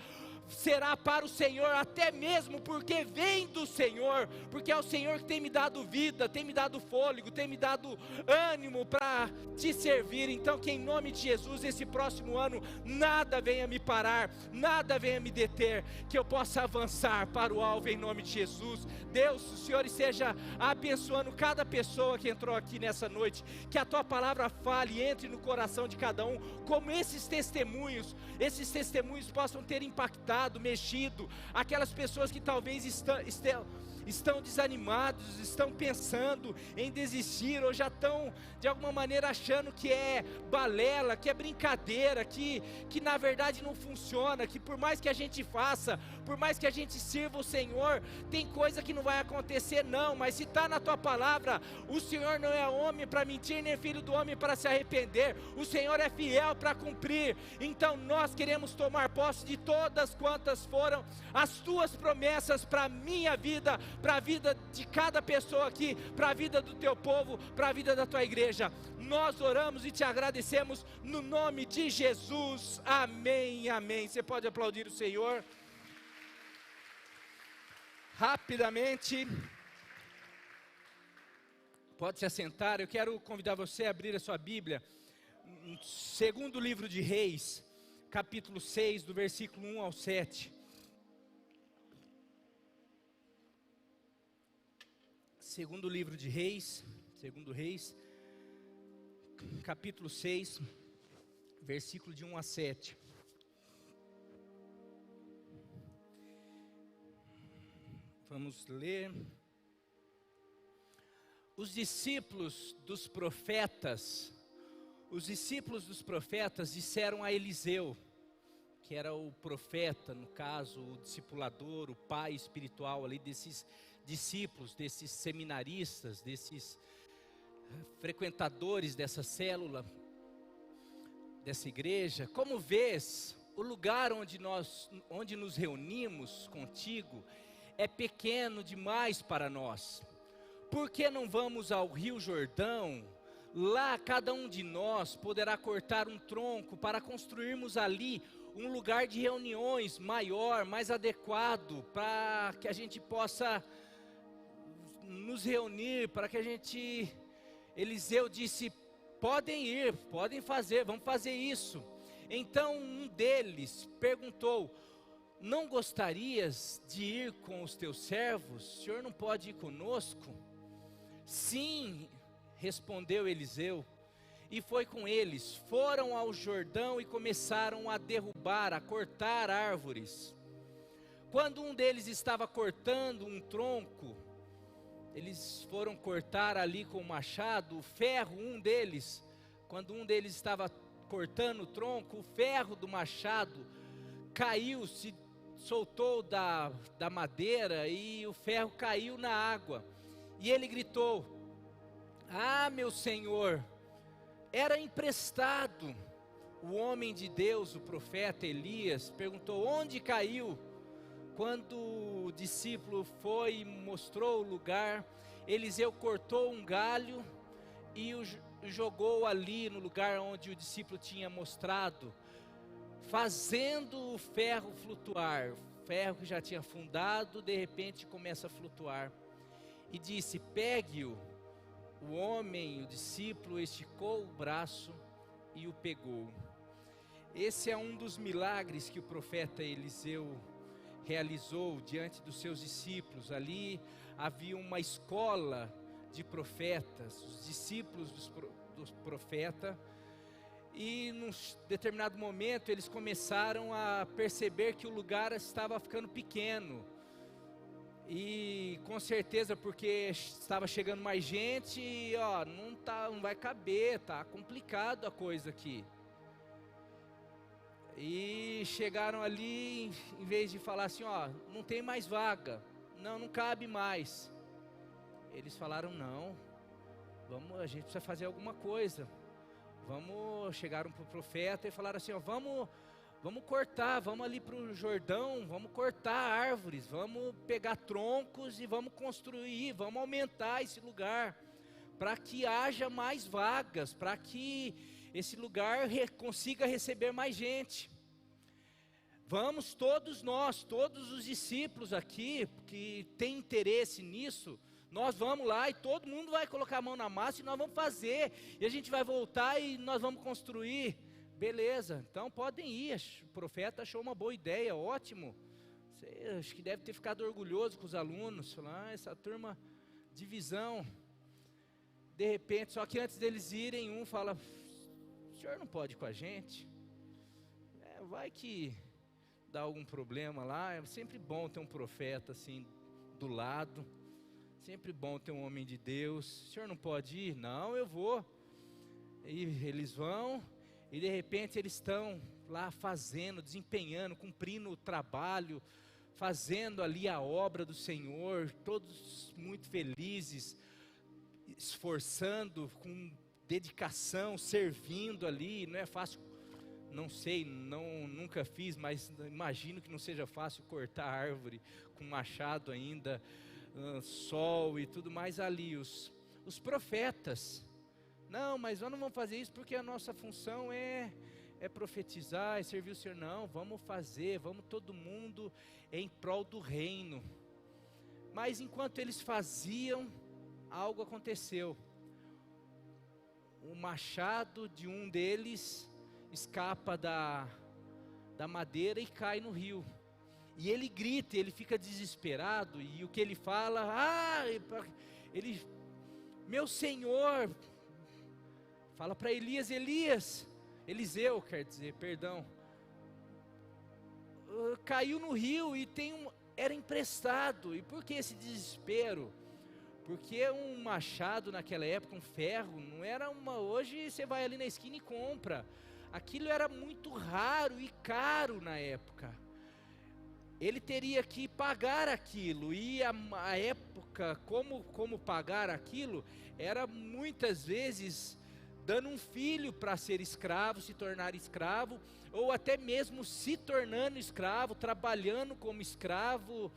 será para o Senhor, até mesmo porque vem do Senhor, porque é o Senhor que tem me dado vida, tem me dado fôlego, tem me dado ânimo para te servir. Então que em nome de Jesus, esse próximo ano, nada venha me parar, nada venha me deter, que eu possa avançar para o alvo em nome de Jesus. Deus, o Senhor esteja abençoando cada pessoa que entrou aqui nessa noite, que a tua palavra fale e entre no coração de cada um, como esses testemunhos possam ter impactado, mexido, aquelas pessoas que talvez estão desanimados, estão pensando em desistir, ou já estão de alguma maneira achando que é balela, que é brincadeira, que na verdade não funciona, que por mais que a gente faça, por mais que a gente sirva o Senhor, tem coisa que não vai acontecer. Não, mas se está na tua palavra, o Senhor não é homem para mentir, nem filho do homem para se arrepender. O Senhor é fiel para cumprir. Então nós queremos tomar posse de todas quantas foram as tuas promessas para a minha vida, para a vida de cada pessoa aqui, para a vida do teu povo, para a vida da tua igreja. Nós oramos e te agradecemos no nome de Jesus. Amém, amém. Você pode aplaudir o Senhor. Rapidamente, pode se assentar. Eu quero convidar você a abrir a sua Bíblia, no segundo livro de Reis, capítulo 6, do versículo 1 ao 7. Segundo livro de Reis, segundo Reis, capítulo 6, versículo de 1 a 7. Vamos ler. Os discípulos dos profetas disseram a Eliseu, que era o profeta, no caso, o discipulador, o pai espiritual ali desses discípulos, desses seminaristas, desses frequentadores dessa célula, dessa igreja: como vês, o lugar onde nos reunimos contigo é pequeno demais para nós. Por que não vamos ao Rio Jordão? Lá cada um de nós poderá cortar um tronco para construirmos ali um lugar de reuniões maior, mais adequado, para que a gente possa nos reunir, para que a gente... Eliseu disse: podem ir, podem fazer, vamos fazer isso. Então um deles perguntou: não gostarias de ir com os teus servos? O senhor não pode ir conosco? Sim, respondeu Eliseu, e foi com eles. Foram ao Jordão e começaram a derrubar, a cortar árvores. Quando um deles estava cortando um tronco, eles foram cortar ali com o machado, o ferro, quando um deles estava cortando o tronco, o ferro do machado caiu, se soltou da madeira e o ferro caiu na água. E ele gritou: ah, meu senhor, era emprestado. O homem de Deus, o profeta Elias, perguntou: onde caiu? Quando o discípulo foi e mostrou o lugar, Eliseu cortou um galho e o jogou ali no lugar onde o discípulo tinha mostrado, fazendo o ferro flutuar. O ferro que já tinha afundado, de repente começa a flutuar. E disse: pegue-o. O homem, o discípulo, esticou o braço e o pegou. Esse é um dos milagres que o profeta Eliseu realizou diante dos seus discípulos. Ali havia uma escola de profetas, os discípulos dos profetas, e num determinado momento eles começaram a perceber que o lugar estava ficando pequeno, e com certeza porque estava chegando mais gente, e não vai caber, tá complicado a coisa aqui. E chegaram ali, em vez de falar assim: não tem mais vaga, não cabe mais, eles falaram: não, a gente precisa fazer alguma coisa. Chegaram para o profeta e falaram assim: vamos cortar, vamos ali para o Jordão, vamos cortar árvores, vamos pegar troncos e vamos construir, vamos aumentar esse lugar, para que haja mais vagas, para que esse lugar consiga receber mais gente. Vamos todos nós, todos os discípulos aqui, que tem interesse nisso, nós vamos lá e todo mundo vai colocar a mão na massa e nós vamos fazer, e a gente vai voltar e nós vamos construir. Beleza, então podem ir. O profeta achou uma boa ideia, ótimo. Você, acho que deve ter ficado orgulhoso com os alunos, falando: essa turma, divisão. De repente, só que antes deles irem, um fala: o senhor não pode ir com a gente? Vai que dá algum problema lá. É sempre bom ter um profeta assim do lado, sempre bom ter um homem de Deus. O senhor não pode ir? Não, eu vou. E eles vão, e de repente eles estão lá fazendo, desempenhando, cumprindo o trabalho, fazendo ali a obra do Senhor, todos muito felizes, esforçando com dedicação, servindo ali. Não é fácil, não sei, nunca fiz, mas imagino que não seja fácil cortar árvore com machado ainda, sol e tudo mais ali. Os profetas: não, mas nós não vamos fazer isso porque a nossa função é profetizar, é servir o Senhor. Não, vamos fazer, vamos todo mundo em prol do reino. Mas enquanto eles faziam, algo aconteceu. O machado de um deles escapa da madeira e cai no rio. E ele grita, ele fica desesperado, e o que ele fala: meu senhor, fala para Elias, Eliseu quer dizer, perdão, caiu no rio e era emprestado. E por que esse desespero? Porque um machado naquela época, um ferro, não era hoje você vai ali na esquina e compra. Aquilo era muito raro e caro na época. Ele teria que pagar aquilo, e a época, como pagar aquilo, era muitas vezes dando um filho para ser escravo, se tornar escravo, ou até mesmo se tornando escravo, trabalhando como escravo.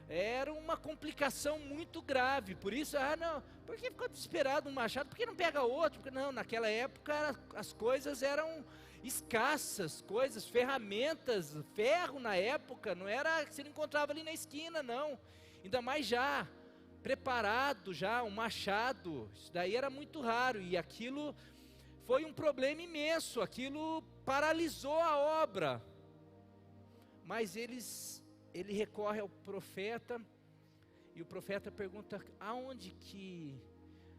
Era uma complicação muito grave. Por isso, não, por que ficou desesperado um machado? Por que não pega outro? Porque não, naquela época as coisas eram escassas, ferramentas, ferro na época, não era que você não encontrava ali na esquina, não. Ainda mais já preparado, já um machado, isso daí era muito raro, e aquilo foi um problema imenso, aquilo paralisou a obra. Mas ele recorre ao profeta, e o profeta pergunta, aonde que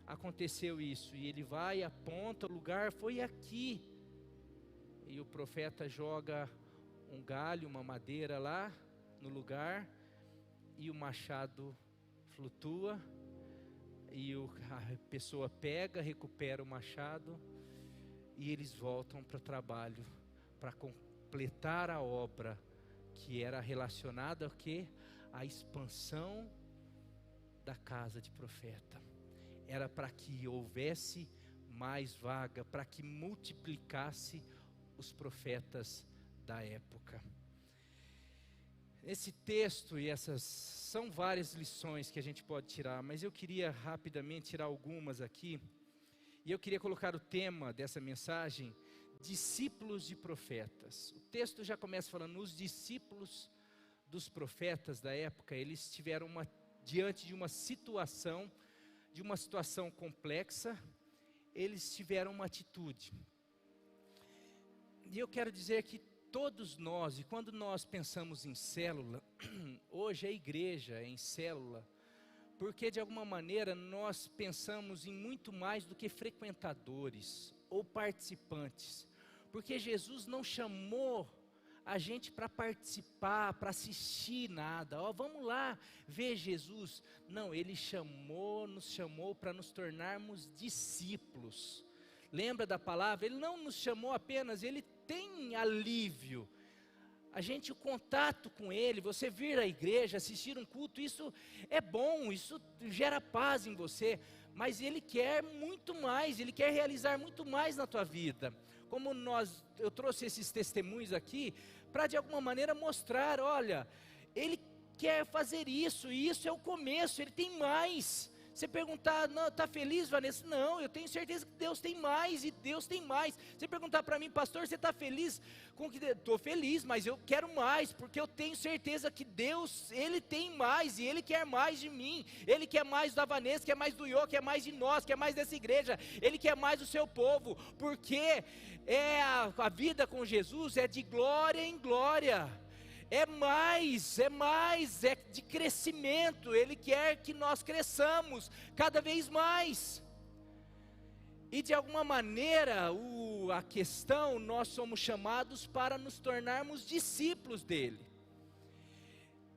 aconteceu isso? E ele vai, aponta o lugar, foi aqui. E o profeta joga um galho, uma madeira lá no lugar, e o machado flutua, e a pessoa pega, recupera o machado, e eles voltam para o trabalho, para completar a obra, que era relacionada ao quê? A expansão da casa de profeta. Era para que houvesse mais vaga, para que multiplicasse os profetas da época. Esse texto e essas são várias lições que a gente pode tirar, mas eu queria rapidamente tirar algumas aqui, e eu queria colocar o tema dessa mensagem, discípulos de profetas. O texto já começa falando, os discípulos dos profetas da época, eles estiveram diante de uma situação complexa, eles tiveram uma atitude. E eu quero dizer que todos nós, e quando nós pensamos em célula, hoje a igreja é em célula, porque de alguma maneira nós pensamos em muito mais do que frequentadores ou participantes, porque Jesus não chamou a gente para participar, para assistir nada, vamos lá ver Jesus. Não, Ele nos chamou para nos tornarmos discípulos. Lembra da palavra? Ele não nos chamou apenas, Ele tem alívio. O contato com Ele, você vir à igreja, assistir um culto, isso é bom, isso gera paz em você, mas Ele quer muito mais, Ele quer realizar muito mais na tua vida. Como eu trouxe esses testemunhos aqui, para de alguma maneira mostrar, olha, Ele quer fazer isso, e isso é o começo, Ele tem mais. Você perguntar, não, está feliz, Vanessa? Não, eu tenho certeza que Deus tem mais, e Deus tem mais. Você perguntar para mim, pastor, você está feliz com o que? Estou feliz, mas eu quero mais, porque eu tenho certeza que Deus, Ele tem mais, e Ele quer mais de mim. Ele quer mais da Vanessa, quer mais do Iô, quer mais de nós, quer mais dessa igreja. Ele quer mais do seu povo, porque a vida com Jesus é de glória em glória. É de crescimento. Ele quer que nós cresçamos cada vez mais. E de alguma maneira, a questão, nós somos chamados para nos tornarmos discípulos dele.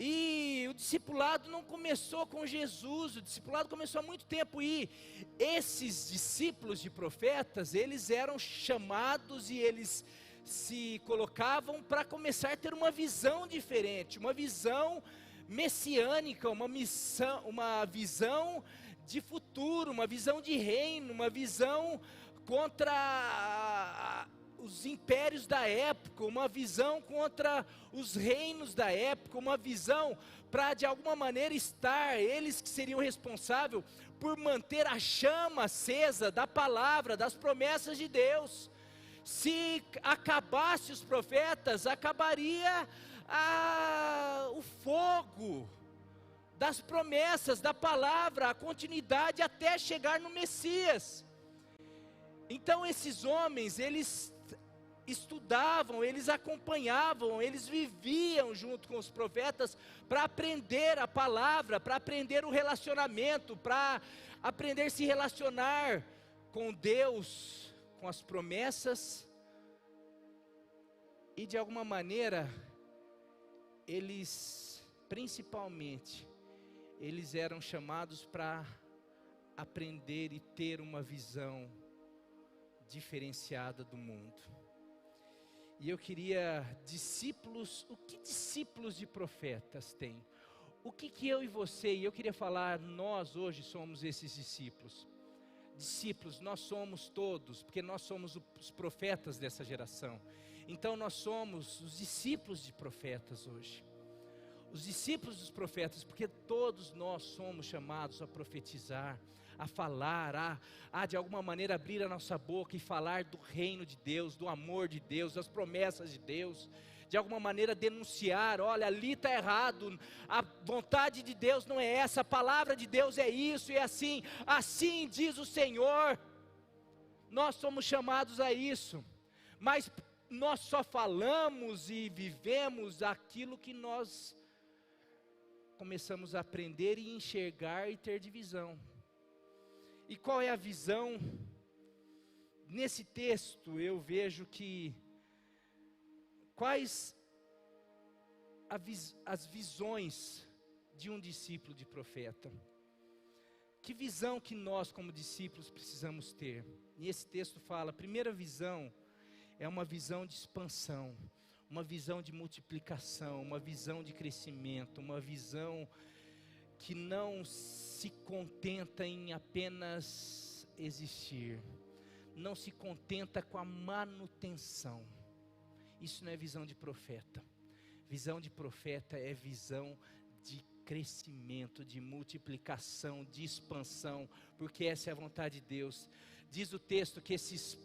E o discipulado não começou com Jesus, o discipulado começou há muito tempo, e esses discípulos de profetas, eles eram chamados e eles se colocavam para começar a ter uma visão diferente, uma visão messiânica, uma visão de futuro, uma visão de reino, uma visão contra os impérios da época, uma visão contra os reinos da época, uma visão para de alguma maneira eles que seriam responsáveis por manter a chama acesa da palavra, das promessas de Deus. Se acabasse os profetas, acabaria o fogo das promessas, da palavra, a continuidade até chegar no Messias. Então esses homens, eles estudavam, eles acompanhavam, eles viviam junto com os profetas para aprender a palavra, para aprender o relacionamento, para aprender a se relacionar com Deus, com as promessas, e de alguma maneira, principalmente, eles eram chamados para aprender e ter uma visão diferenciada do mundo. E eu queria discípulos, o que discípulos de profetas têm? O que eu e você, e eu queria falar, nós hoje somos esses discípulos. Discípulos, nós somos todos, porque nós somos os profetas dessa geração. Então nós somos os discípulos de profetas hoje. Os discípulos dos profetas, porque todos nós somos chamados a profetizar, a falar, a de alguma maneira abrir a nossa boca e falar do reino de Deus, do amor de Deus, das promessas de Deus. De alguma maneira denunciar, olha, ali está errado, a vontade de Deus não é essa, a palavra de Deus é isso e assim diz o Senhor. Nós somos chamados a isso, mas nós só falamos e vivemos aquilo que nós começamos a aprender e enxergar e ter de visão. E qual é a visão? Nesse texto eu vejo que quais as visões de um discípulo de profeta? Que visão que nós como discípulos precisamos ter? E esse texto fala, a primeira visão é uma visão de expansão, uma visão de multiplicação, uma visão de crescimento, uma visão que não se contenta em apenas existir, não se contenta com a manutenção. Isso não é visão de profeta. Visão de profeta é visão de crescimento, de multiplicação, de expansão, porque essa é a vontade de Deus. Diz o texto que esses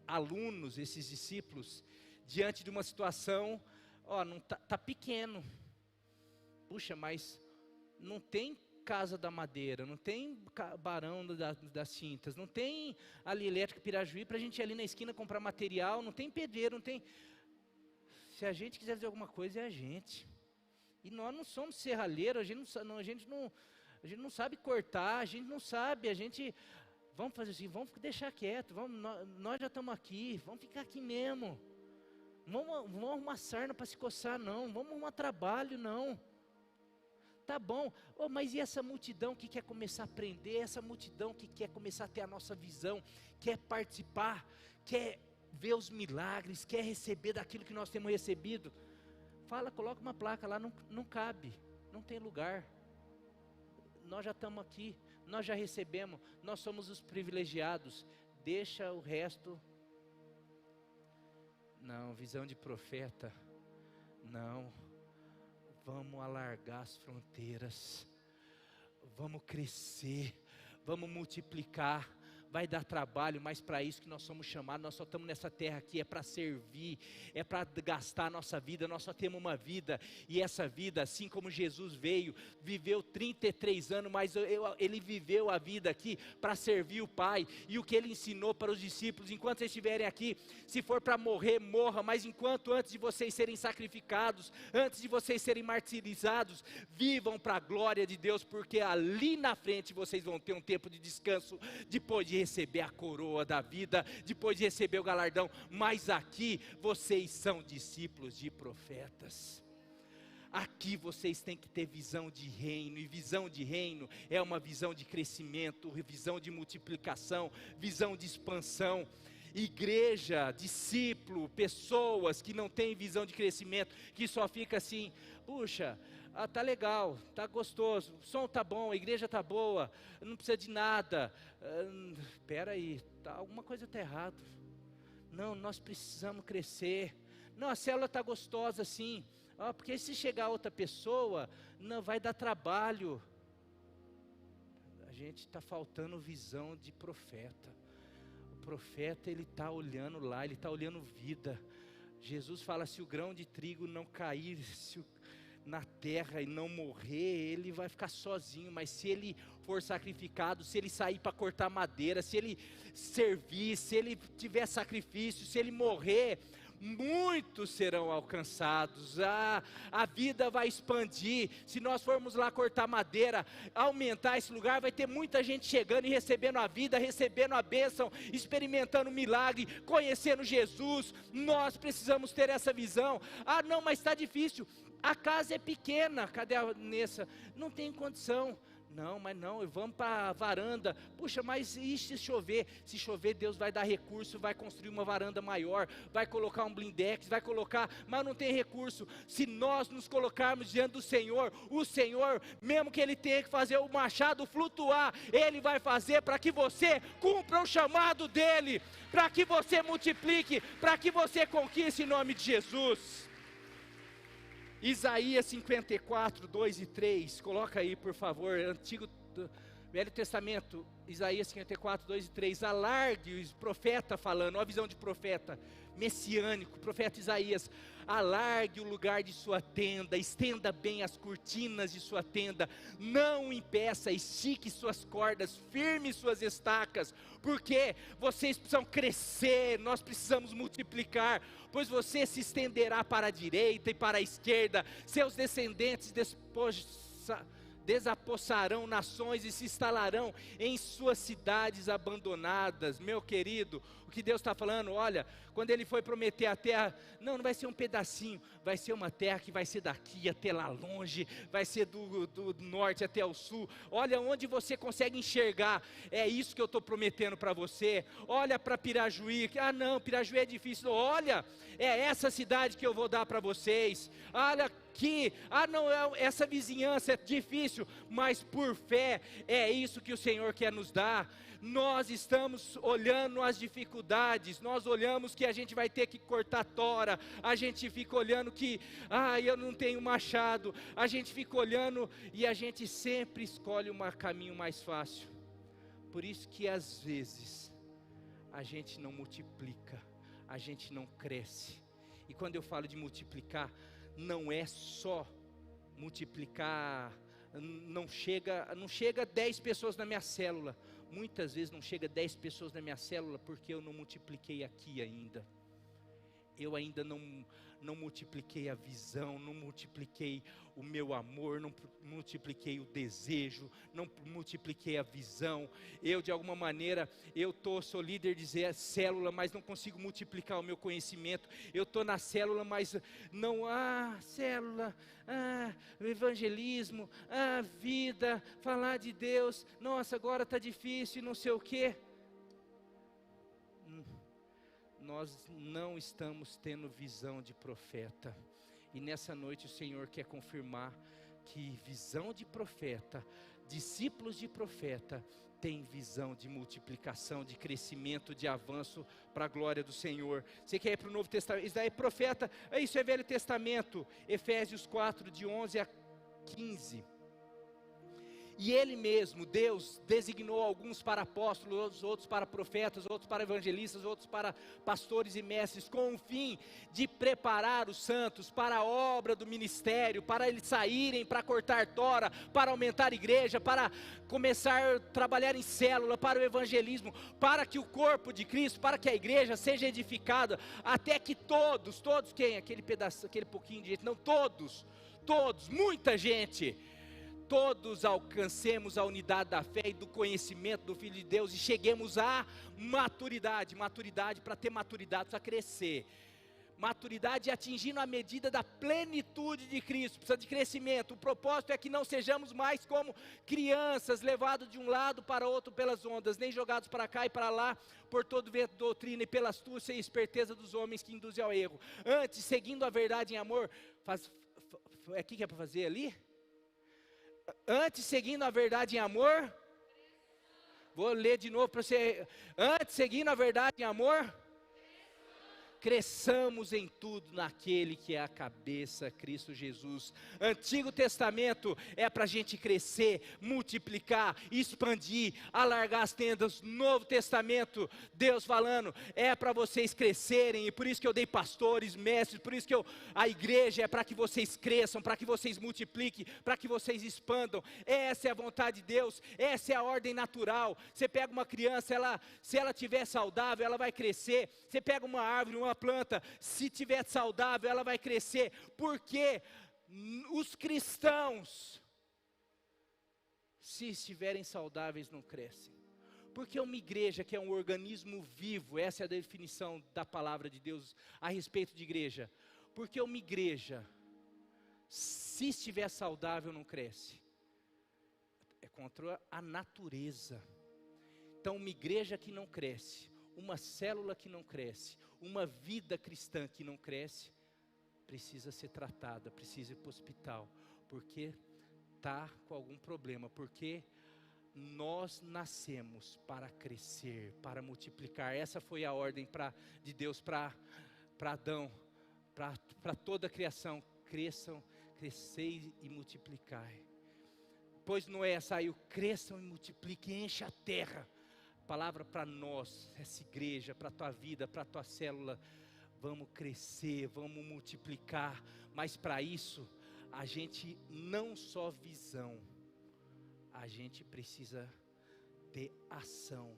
alunos, esses discípulos, diante de uma situação, não tá pequeno. Puxa, mas não tem Casa da Madeira, não tem Barão das Tintas, não tem ali Elétrica Pirajuí para a gente ir ali na esquina comprar material, não tem pedreiro, não tem. Se a gente quiser fazer alguma coisa, é a gente. E nós não somos serralheiros, a gente não sabe cortar, a gente não sabe, vamos fazer assim, vamos deixar quieto, nós já estamos aqui, vamos ficar aqui mesmo. Vamos arrumar sarna para se coçar, não, vamos arrumar trabalho, não. Tá bom, mas e essa multidão que quer começar a aprender, essa multidão que quer começar a ter a nossa visão, quer participar, quer ver os milagres, quer receber daquilo que nós temos recebido? Coloca uma placa lá, não cabe, não tem lugar. Nós já estamos aqui, nós já recebemos, nós somos os privilegiados, deixa o resto. Não, visão de profeta, não. Vamos alargar as fronteiras, vamos crescer, vamos multiplicar. Vai dar trabalho, mas para isso que nós somos chamados. Nós só estamos nessa terra aqui, é para servir, é para gastar a nossa vida. Nós só temos uma vida, e essa vida, assim como Jesus veio, viveu 33 anos, mas ele viveu a vida aqui para servir o Pai. E o que ele ensinou para os discípulos: enquanto vocês estiverem aqui, se for para morrer, morra, mas antes de vocês serem sacrificados, antes de vocês serem martirizados, vivam para a glória de Deus, porque ali na frente vocês vão ter um tempo de descanso, depois de receber a coroa da vida, depois de receber o galardão. Mas aqui vocês são discípulos de profetas. Aqui vocês têm que ter visão de reino, e visão de reino é uma visão de crescimento, visão de multiplicação, visão de expansão. Igreja, discípulo, pessoas que não têm visão de crescimento, que só fica assim, puxa, tá legal, tá gostoso, o som tá bom, a igreja tá boa, não precisa de nada. Espera aí, alguma coisa está errado. Não, nós precisamos crescer. Não, a célula está gostosa assim, porque se chegar outra pessoa, não vai dar trabalho. A gente está faltando visão de profeta. O profeta, ele está olhando lá, ele está olhando vida. Jesus fala: se o grão de trigo não cair na terra e não morrer, ele vai ficar sozinho. Mas se ele for sacrificado, se ele sair para cortar madeira, se ele servir, se ele tiver sacrifício, se ele morrer, muitos serão alcançados, a vida vai expandir. Se nós formos lá cortar madeira, aumentar esse lugar, vai ter muita gente chegando e recebendo a vida, recebendo a bênção, experimentando o milagre, conhecendo Jesus. Nós precisamos ter essa visão. Não, mas está difícil, a casa é pequena, cadê a Nessa? Não tem condição. Não, mas não, vamos para a varanda. Puxa, mas e se chover? Se chover, Deus vai dar recurso, vai construir uma varanda maior, vai colocar um blindex, vai colocar, mas não tem recurso. Se nós nos colocarmos diante do Senhor, o Senhor, mesmo que Ele tenha que fazer o machado flutuar, Ele vai fazer para que você cumpra o chamado dEle, para que você multiplique, para que você conquiste em nome de Jesus. Isaías 54, 2 e 3, coloca aí por favor, Velho Testamento, Isaías 54, 2 e 3, alargue, o profeta falando, olha a visão de profeta, messiânico, profeta Isaías, alargue o lugar de sua tenda, estenda bem as cortinas de sua tenda, não impeça, estique suas cordas, firme suas estacas, porque vocês precisam crescer, nós precisamos multiplicar, pois você se estenderá para a direita e para a esquerda, seus descendentes desapossarão nações e se instalarão em suas cidades abandonadas. Meu querido, o que Deus está falando, olha, quando Ele foi prometer a terra, não vai ser um pedacinho, vai ser uma terra que vai ser daqui até lá longe, vai ser do norte até o sul, olha onde você consegue enxergar, é isso que eu estou prometendo para você. Olha para Pirajuí, não, Pirajuí é difícil, olha, é essa cidade que eu vou dar para vocês, olha aqui, não, essa vizinhança é difícil, mas por fé, é isso que o Senhor quer nos dar. Nós estamos olhando as dificuldades, nós olhamos que a gente vai ter que cortar tora, a gente fica olhando que, eu não tenho machado, a gente fica olhando e a gente sempre escolhe um caminho mais fácil. Por isso que às vezes a gente não multiplica, a gente não cresce. E quando eu falo de multiplicar, não é só multiplicar, não chega 10 pessoas na minha célula. Muitas vezes não chega 10 pessoas na minha célula porque eu não multipliquei aqui ainda. Eu ainda não multipliquei a visão, não multipliquei o meu amor, não multipliquei o desejo, não multipliquei a visão. Eu de alguma maneira, sou líder de célula, mas não consigo multiplicar o meu conhecimento. Eu estou na célula, mas não, célula, evangelismo, vida, falar de Deus, nossa, agora está difícil, não sei o quê. Nós não estamos tendo visão de profeta, e nessa noite o Senhor quer confirmar que visão de profeta, discípulos de profeta, tem visão de multiplicação, de crescimento, de avanço para a glória do Senhor. Você quer ir para o Novo Testamento? Isso daí é profeta, isso é Velho Testamento, Efésios 4, de 11 a 15. E Ele mesmo, Deus, designou alguns para apóstolos, outros para profetas, outros para evangelistas, outros para pastores e mestres, com o fim de preparar os santos para a obra do ministério, para eles saírem, para cortar tora, para aumentar a igreja, para começar a trabalhar em célula, para o evangelismo, para que o corpo de Cristo, para que a igreja seja edificada, até que todos quem? Aquele pedaço, aquele pouquinho de gente, não, todos, muita gente, todos alcancemos a unidade da fé e do conhecimento do Filho de Deus e cheguemos à maturidade para ter maturidade, precisa crescer, maturidade atingindo a medida da plenitude de Cristo, precisa de crescimento. O propósito é que não sejamos mais como crianças, levados de um lado para outro pelas ondas, nem jogados para cá e para lá, por todo vento de doutrina e pela astúcia e esperteza dos homens que induzem ao erro. Antes, seguindo a verdade em amor, o que é para fazer ali? Antes, seguindo a verdade em amor, vou ler de novo para você. Antes, seguindo a verdade em amor, cresçamos em tudo naquele que é a cabeça, Cristo Jesus. Antigo Testamento é para a gente crescer, multiplicar, expandir, alargar as tendas. Novo Testamento, Deus falando, é para vocês crescerem, e por isso que eu dei pastores, mestres, por isso que a igreja é para que vocês cresçam, para que vocês multipliquem, para que vocês expandam. Essa é a vontade de Deus, essa é a ordem natural. Você pega uma criança, se ela estiver saudável, ela vai crescer. Você pega uma árvore, uma planta, se tiver saudável, ela vai crescer. Porque os cristãos, se estiverem saudáveis, não crescem. Porque uma igreja que é um organismo vivo, essa é a definição da palavra de Deus a respeito de igreja. Porque uma igreja, se estiver saudável, não cresce. É contra a natureza. Então, uma igreja que não cresce, uma célula que não cresce, uma vida cristã que não cresce, precisa ser tratada, precisa ir para o hospital. Porque está com algum problema. Porque nós nascemos para crescer, para multiplicar. Essa foi a ordem de Deus para Adão, para toda a criação. Cresçam, crescei e multiplicai. Depois Noé saiu, cresçam e multipliquem, enche a terra. Palavra para nós, essa igreja, para a tua vida, para a tua célula. Vamos crescer, vamos multiplicar. Mas para isso, a gente não só visão, a gente precisa ter ação.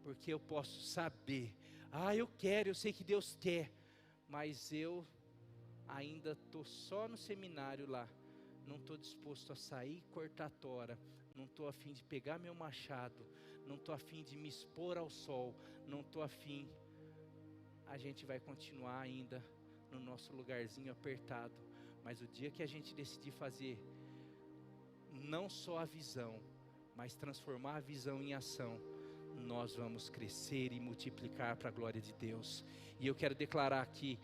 Porque eu posso saber, eu quero, eu sei que Deus quer, mas eu ainda estou só no seminário lá, não estou disposto a sair e cortar tora, não estou a fim de pegar meu machado, não estou a fim de me expor ao sol, não estou a fim, a gente vai continuar ainda no nosso lugarzinho apertado. Mas o dia que a gente decidir fazer não só a visão, mas transformar a visão em ação, nós vamos crescer e multiplicar para a glória de Deus. E eu quero declarar aqui,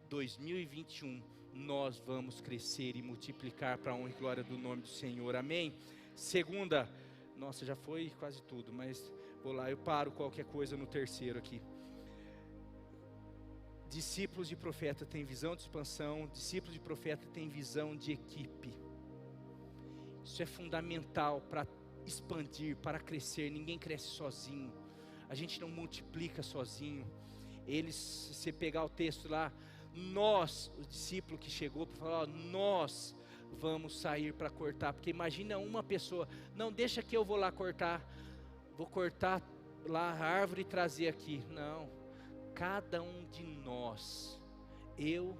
2021, nós vamos crescer e multiplicar para a honra e glória do nome do Senhor, amém? Segunda, nossa, já foi quase tudo, mas vou lá, eu paro qualquer coisa no terceiro aqui. Discípulos de profeta têm visão de expansão, discípulos de profeta têm visão de equipe. Isso é fundamental para expandir, para crescer. Ninguém cresce sozinho, a gente não multiplica sozinho. Se você pegar o texto lá, nós, o discípulo que chegou para falar, nós vamos sair para cortar. Porque imagina uma pessoa, não, deixa que eu vou lá cortar, vou cortar lá a árvore e trazer aqui. Não, cada um de nós, eu,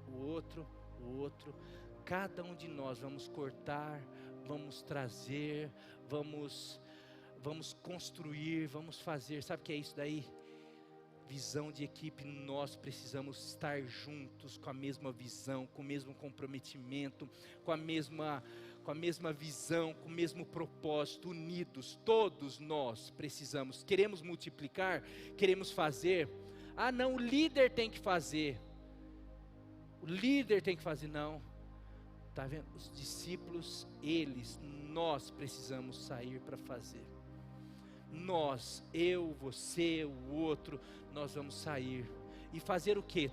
o outro, cada um de nós vamos cortar, vamos trazer, vamos construir, vamos fazer. Sabe o que é isso daí? Visão de equipe. Nós precisamos estar juntos, com a mesma visão, com o mesmo comprometimento, com a mesma visão, com o mesmo propósito, unidos. Todos nós precisamos. Queremos multiplicar, queremos fazer. Não, o líder tem que fazer. O líder tem que fazer, não. Está vendo? Os discípulos, nós precisamos sair para fazer. Nós, eu, você, o outro, nós vamos sair. E fazer o quê?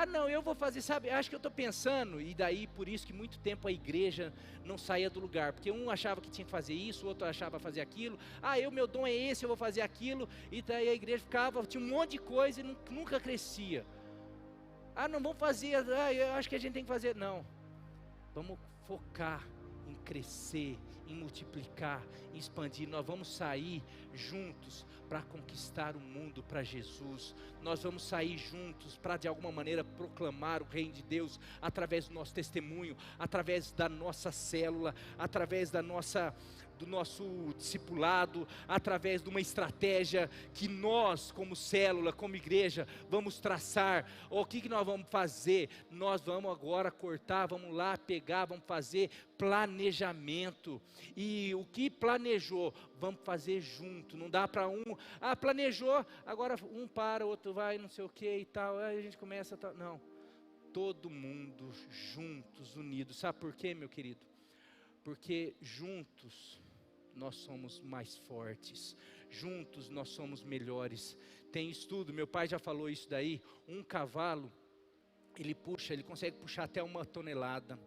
Não, eu vou fazer, sabe, acho que eu estou pensando, e daí por isso que muito tempo a igreja não saía do lugar, porque um achava que tinha que fazer isso, o outro achava fazer aquilo, meu dom é esse, eu vou fazer aquilo, e daí a igreja tinha um monte de coisa e nunca crescia. Não vamos fazer, eu acho que a gente tem que fazer, não. Vamos focar em crescer, em multiplicar, em expandir. Nós vamos sair juntos para conquistar o mundo para Jesus. Nós vamos sair juntos para de alguma maneira proclamar o reino de Deus através do nosso testemunho, através da nossa célula, através do nosso discipulado, através de uma estratégia que nós, como célula, como igreja, vamos traçar. O que nós vamos fazer? Nós vamos agora cortar, vamos lá pegar, vamos fazer planejamento. E o que planejou, vamos fazer junto. Não dá para planejou, agora um para, o outro vai, não sei o que e tal, aí a gente começa, não. Todo mundo juntos, unidos. Sabe por quê, meu querido? Porque juntos nós somos mais fortes, juntos nós somos melhores. Tem estudo, meu pai já falou isso daí, um cavalo, ele consegue puxar até 1 tonelada.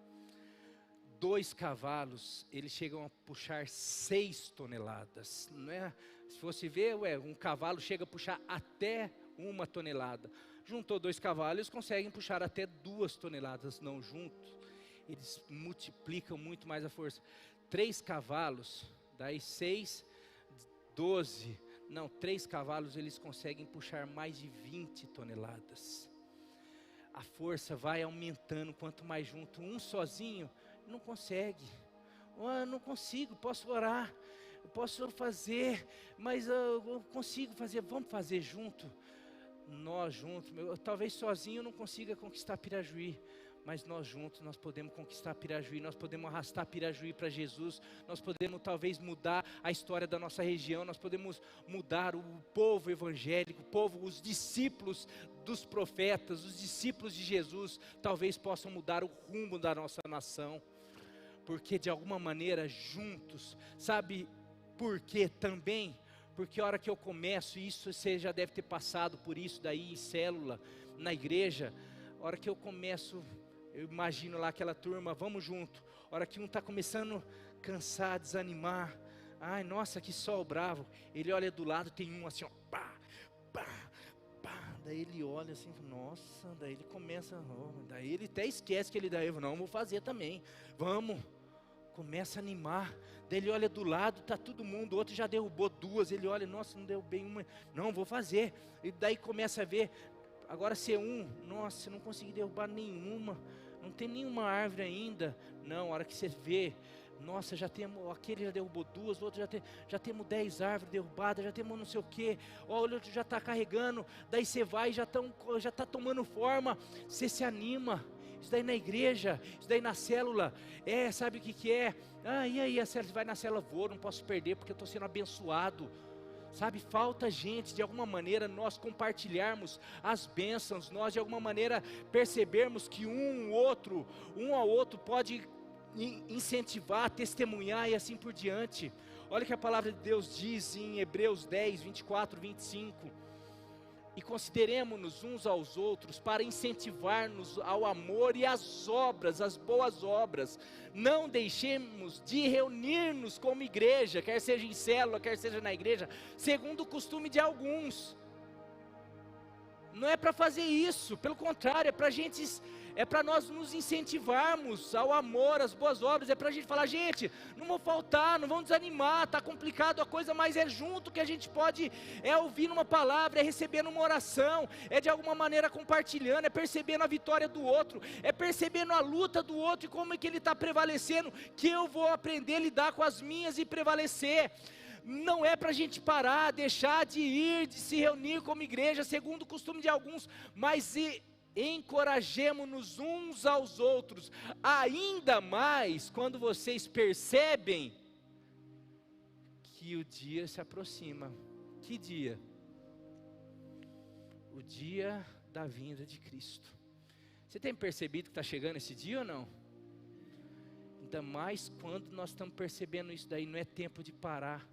2 cavalos, eles chegam a puxar 6 toneladas, não é? Se fosse ver, um cavalo chega a puxar até 1 tonelada. Juntou 2 cavalos, eles conseguem puxar até 2 toneladas, não juntos. Eles multiplicam muito mais a força. 3 cavalos, daí 6, 12, Não, 3 cavalos eles conseguem puxar mais de 20 toneladas. A força vai aumentando quanto mais junto. Um sozinho não consegue. Eu não consigo, posso orar, eu posso fazer, mas eu consigo fazer, vamos fazer junto. Nós juntos, talvez sozinho eu não consiga conquistar Pirajuí, mas nós juntos nós podemos conquistar Pirajuí, nós podemos arrastar Pirajuí para Jesus, nós podemos talvez mudar a história da nossa região, nós podemos mudar o povo evangélico, os discípulos dos profetas, os discípulos de Jesus, talvez possam mudar o rumo da nossa nação, porque de alguma maneira juntos, sabe por quê também? Porque a hora que eu começo, isso você já deve ter passado por isso daí em célula, na igreja, a hora que eu começo, eu imagino lá aquela turma, vamos junto, a hora que um está começando a cansar, desanimar, ai nossa que sol bravo, ele olha do lado, tem um assim ó, pá, pá, pá, daí ele olha assim, nossa, daí ele começa, daí ele até esquece que ele daí, não, vou fazer também, vamos, começa a animar, daí ele olha do lado, está todo mundo, o outro já derrubou 2, ele olha, nossa, não deu bem uma, não, vou fazer, e daí começa a ver, agora C1, nossa, não consegui derrubar nenhuma, não tem nenhuma árvore ainda, não, a hora que você vê, nossa, já temos, aquele já derrubou 2, o outro já temos 10 árvores derrubadas, já temos não sei o que, o outro já está carregando, daí você vai, já está tomando forma, você se anima. Isso daí na igreja, isso daí na célula, sabe o que é? E aí a célula, vai na célula, vou, não posso perder porque eu estou sendo abençoado. Sabe, falta gente, de alguma maneira, nós compartilharmos as bênçãos, nós de alguma maneira percebermos que um ao outro pode incentivar, testemunhar e assim por diante. Olha que a palavra de Deus diz em Hebreus 10, 24, 25. E consideremos-nos uns aos outros para incentivar-nos ao amor e às obras, às boas obras. Não deixemos de reunir-nos como igreja, quer seja em célula, quer seja na igreja, segundo o costume de alguns. Não é para fazer isso, pelo contrário, é para nós nos incentivarmos ao amor, às boas obras, é para a gente falar, gente, não vou faltar, não vamos desanimar, está complicado a coisa, mas é junto que a gente pode, ouvir uma palavra, é receber uma oração, é de alguma maneira compartilhando, é percebendo a vitória do outro, é percebendo a luta do outro e como é que ele está prevalecendo, que eu vou aprender a lidar com as minhas e prevalecer. Não é para a gente parar, deixar de ir, de se reunir como igreja, segundo o costume de alguns, mas encorajemo-nos uns aos outros, ainda mais quando vocês percebem que o dia se aproxima. Que dia? O dia da vinda de Cristo. Você tem percebido que está chegando esse dia ou não? Ainda mais quando nós estamos percebendo isso daí, não é tempo de parar.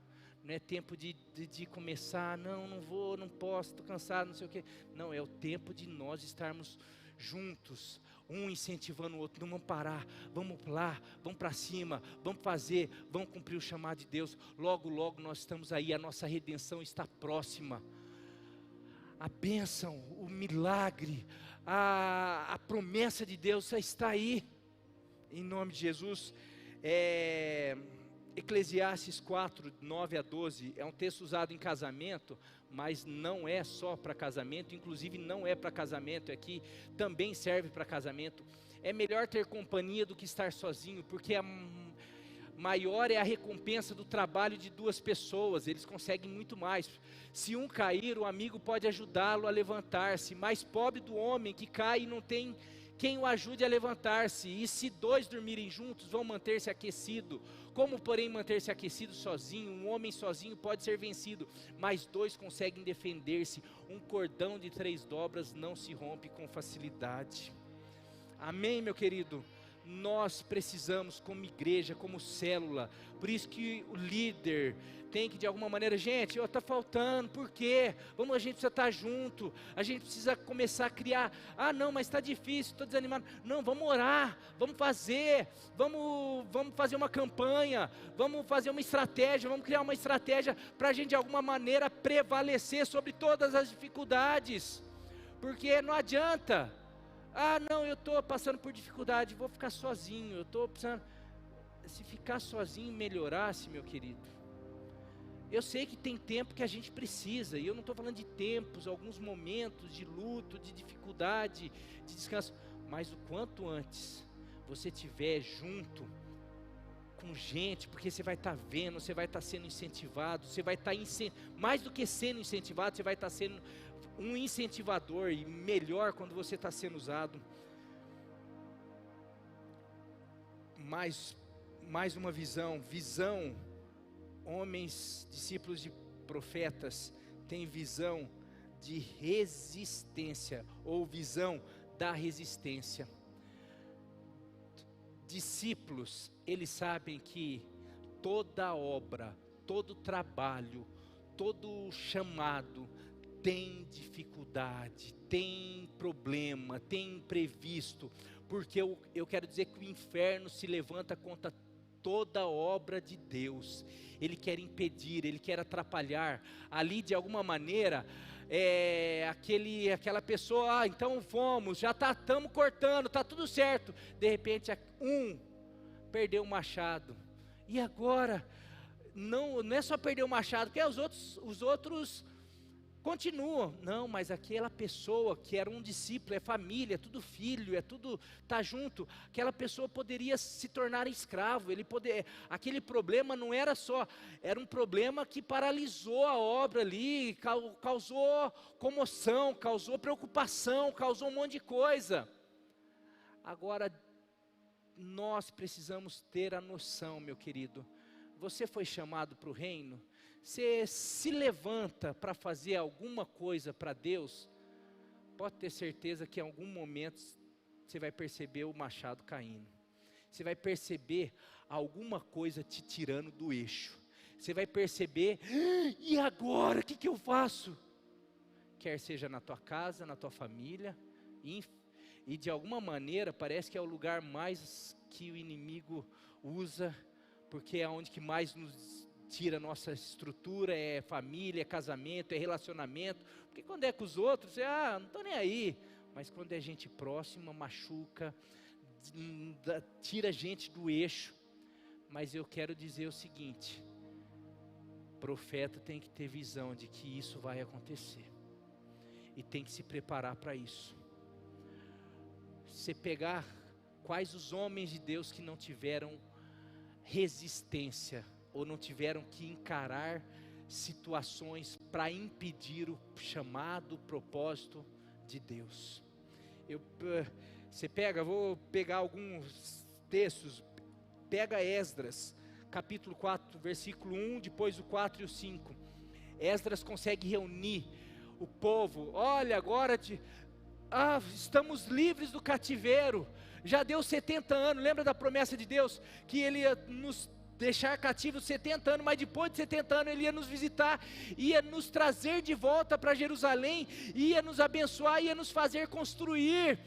Não é tempo de começar, não vou, não posso, estou cansado, não sei o quê. Não, é o tempo de nós estarmos juntos, um incentivando o outro, não vamos parar, vamos lá, vamos para cima, vamos fazer, vamos cumprir o chamado de Deus. Logo, logo nós estamos aí, a nossa redenção está próxima. A bênção, o milagre, a promessa de Deus está aí, em nome de Jesus. Eclesiastes 4, 9 a 12, é um texto usado em casamento, mas não é só para casamento, inclusive não é para casamento, aqui também serve para casamento. É melhor ter companhia do que estar sozinho, porque maior é a recompensa do trabalho de 2 pessoas, eles conseguem muito mais. Se um cair, o amigo pode ajudá-lo a levantar-se, mas pobre do homem que cai e não tem quem o ajude a levantar-se, e se 2 dormirem juntos, vão manter-se aquecidos. Como, porém, manter-se aquecido sozinho? Um homem sozinho pode ser vencido, mas 2 conseguem defender-se. Um cordão de 3 dobras não se rompe com facilidade. Amém, meu querido? Nós precisamos, como igreja, como célula, por isso que o líder tem que de alguma maneira, gente, está faltando, por quê? A gente precisa estar junto, a gente precisa começar a criar, não, mas está difícil, estou desanimado, não, vamos orar, vamos fazer uma campanha, vamos fazer uma estratégia, vamos criar uma estratégia para a gente de alguma maneira prevalecer sobre todas as dificuldades, porque não adianta, não, eu estou passando por dificuldade, vou ficar sozinho, eu estou precisando, se ficar sozinho melhorasse, meu querido, Eu sei que tem tempo que a gente precisa, e eu não estou falando de tempos, alguns momentos de luto, de dificuldade, de descanso, mas o quanto antes você estiver junto com gente, porque você vai estar vendo, você vai estar sendo incentivado, você vai estar, mais do que sendo incentivado, você vai estar sendo um incentivador, e melhor quando você está sendo usado. Mais uma visão, homens, discípulos de profetas, têm visão de resistência, ou visão da resistência. Discípulos, eles sabem que toda obra, todo trabalho, todo chamado tem dificuldade, tem problema, tem imprevisto, porque eu quero dizer que o inferno se levanta contra toda obra de Deus. Ele quer impedir, ele quer atrapalhar. Ali de alguma maneira, aquela pessoa, então fomos, já estamos cortando, está tudo certo. De repente, perdeu o machado. E agora, não é só perder o machado, porque os outros continuam. Não, mas aquela pessoa que era um discípulo, é família, é tudo filho, é tudo, está junto. Aquela pessoa poderia se tornar escravo. Aquele problema não era só, era um problema que paralisou a obra ali, causou comoção, causou preocupação, causou um monte de coisa. Agora, nós precisamos ter a noção, meu querido, você foi chamado para o reino. Você se levanta para fazer alguma coisa para Deus, pode ter certeza que em algum momento você vai perceber o machado caindo. Você vai perceber alguma coisa te tirando do eixo. Você vai perceber, e agora, o que eu faço? Quer seja na tua casa, na tua família, e de alguma maneira parece que é o lugar mais que o inimigo usa, porque é onde que mais nos tira a nossa estrutura, é família, é casamento, é relacionamento. Porque quando é com os outros, você, não estou nem aí. Mas quando é gente próxima, machuca, tira a gente do eixo. Mas eu quero dizer o seguinte: profeta tem que ter visão de que isso vai acontecer. E tem que se preparar para isso. Você pegar quais os homens de Deus que não tiveram resistência, ou não tiveram que encarar situações para impedir o chamado, o propósito de Deus. Vou pegar alguns textos, pega Esdras, capítulo 4, versículo 1, depois o 4 e o 5. Esdras consegue reunir o povo. Olha, agora estamos livres do cativeiro, já deu 70 anos, lembra da promessa de Deus, que Ele ia nos deixar cativos 70 anos, mas depois de 70 anos Ele ia nos visitar, ia nos trazer de volta para Jerusalém, ia nos abençoar, ia nos fazer construir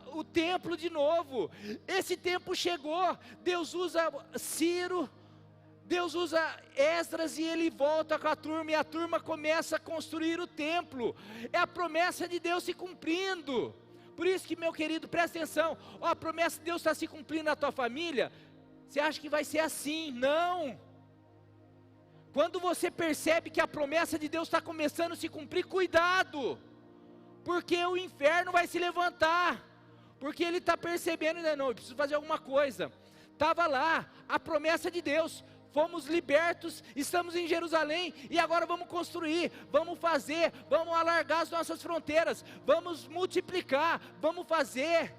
o templo de novo. Esse tempo chegou. Deus usa Ciro, Deus usa Esdras, e ele volta com a turma, e a turma começa a construir o templo. É a promessa de Deus se cumprindo. Por isso que, meu querido, presta atenção, a promessa de Deus está se cumprindo na tua família. Você acha que vai ser assim? Não. Quando você percebe que a promessa de Deus está começando a se cumprir, cuidado, porque o inferno vai se levantar, porque ele está percebendo, não, eu preciso fazer alguma coisa. Estava lá a promessa de Deus, fomos libertos, estamos em Jerusalém, e agora vamos construir, vamos fazer, vamos alargar as nossas fronteiras, vamos multiplicar, vamos fazer.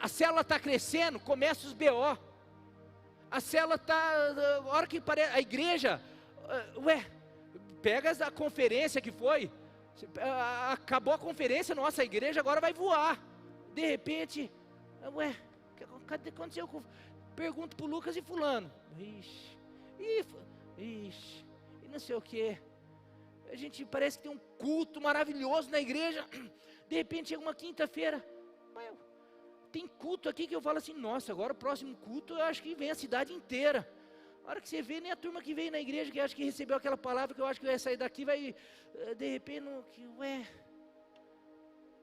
A célula está crescendo, começa os BO. A célula está, a hora que a igreja, pega a conferência que foi, acabou a conferência, nossa, a igreja agora vai voar. De repente, cadê, aconteceu? Pergunto para o Lucas e fulano, e não sei o que. A gente parece que tem um culto maravilhoso na igreja. De repente chega uma quinta-feira, tem culto aqui que eu falo assim, nossa, agora o próximo culto eu acho que vem a cidade inteira. A hora que você vê, nem a turma que veio na igreja, que acho que recebeu aquela palavra, que eu acho que vai sair daqui, vai, de repente,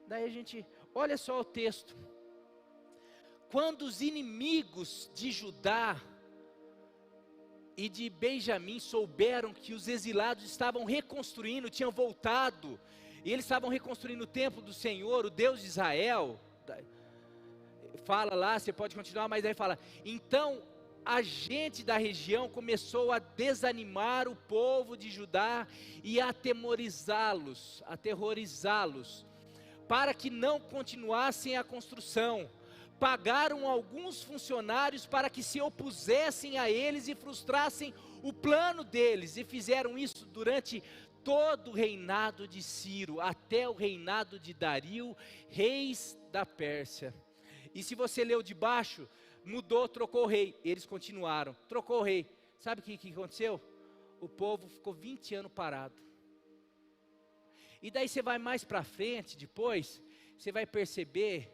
daí a gente, olha só o texto. Quando os inimigos de Judá e de Benjamim souberam que os exilados estavam reconstruindo, tinham voltado, e eles estavam reconstruindo o templo do Senhor, o Deus de Israel. Fala lá, você pode continuar, mas aí fala, então a gente da região começou a desanimar o povo de Judá e a aterrorizá-los, para que não continuassem a construção. Pagaram alguns funcionários para que se opusessem a eles e frustrassem o plano deles, e fizeram isso durante todo o reinado de Ciro, até o reinado de Dario, reis da Pérsia. E se você leu de baixo, mudou, trocou o rei, eles continuaram, trocou o rei. Sabe o que aconteceu? O povo ficou 20 anos parado. E daí você vai mais para frente, depois, você vai perceber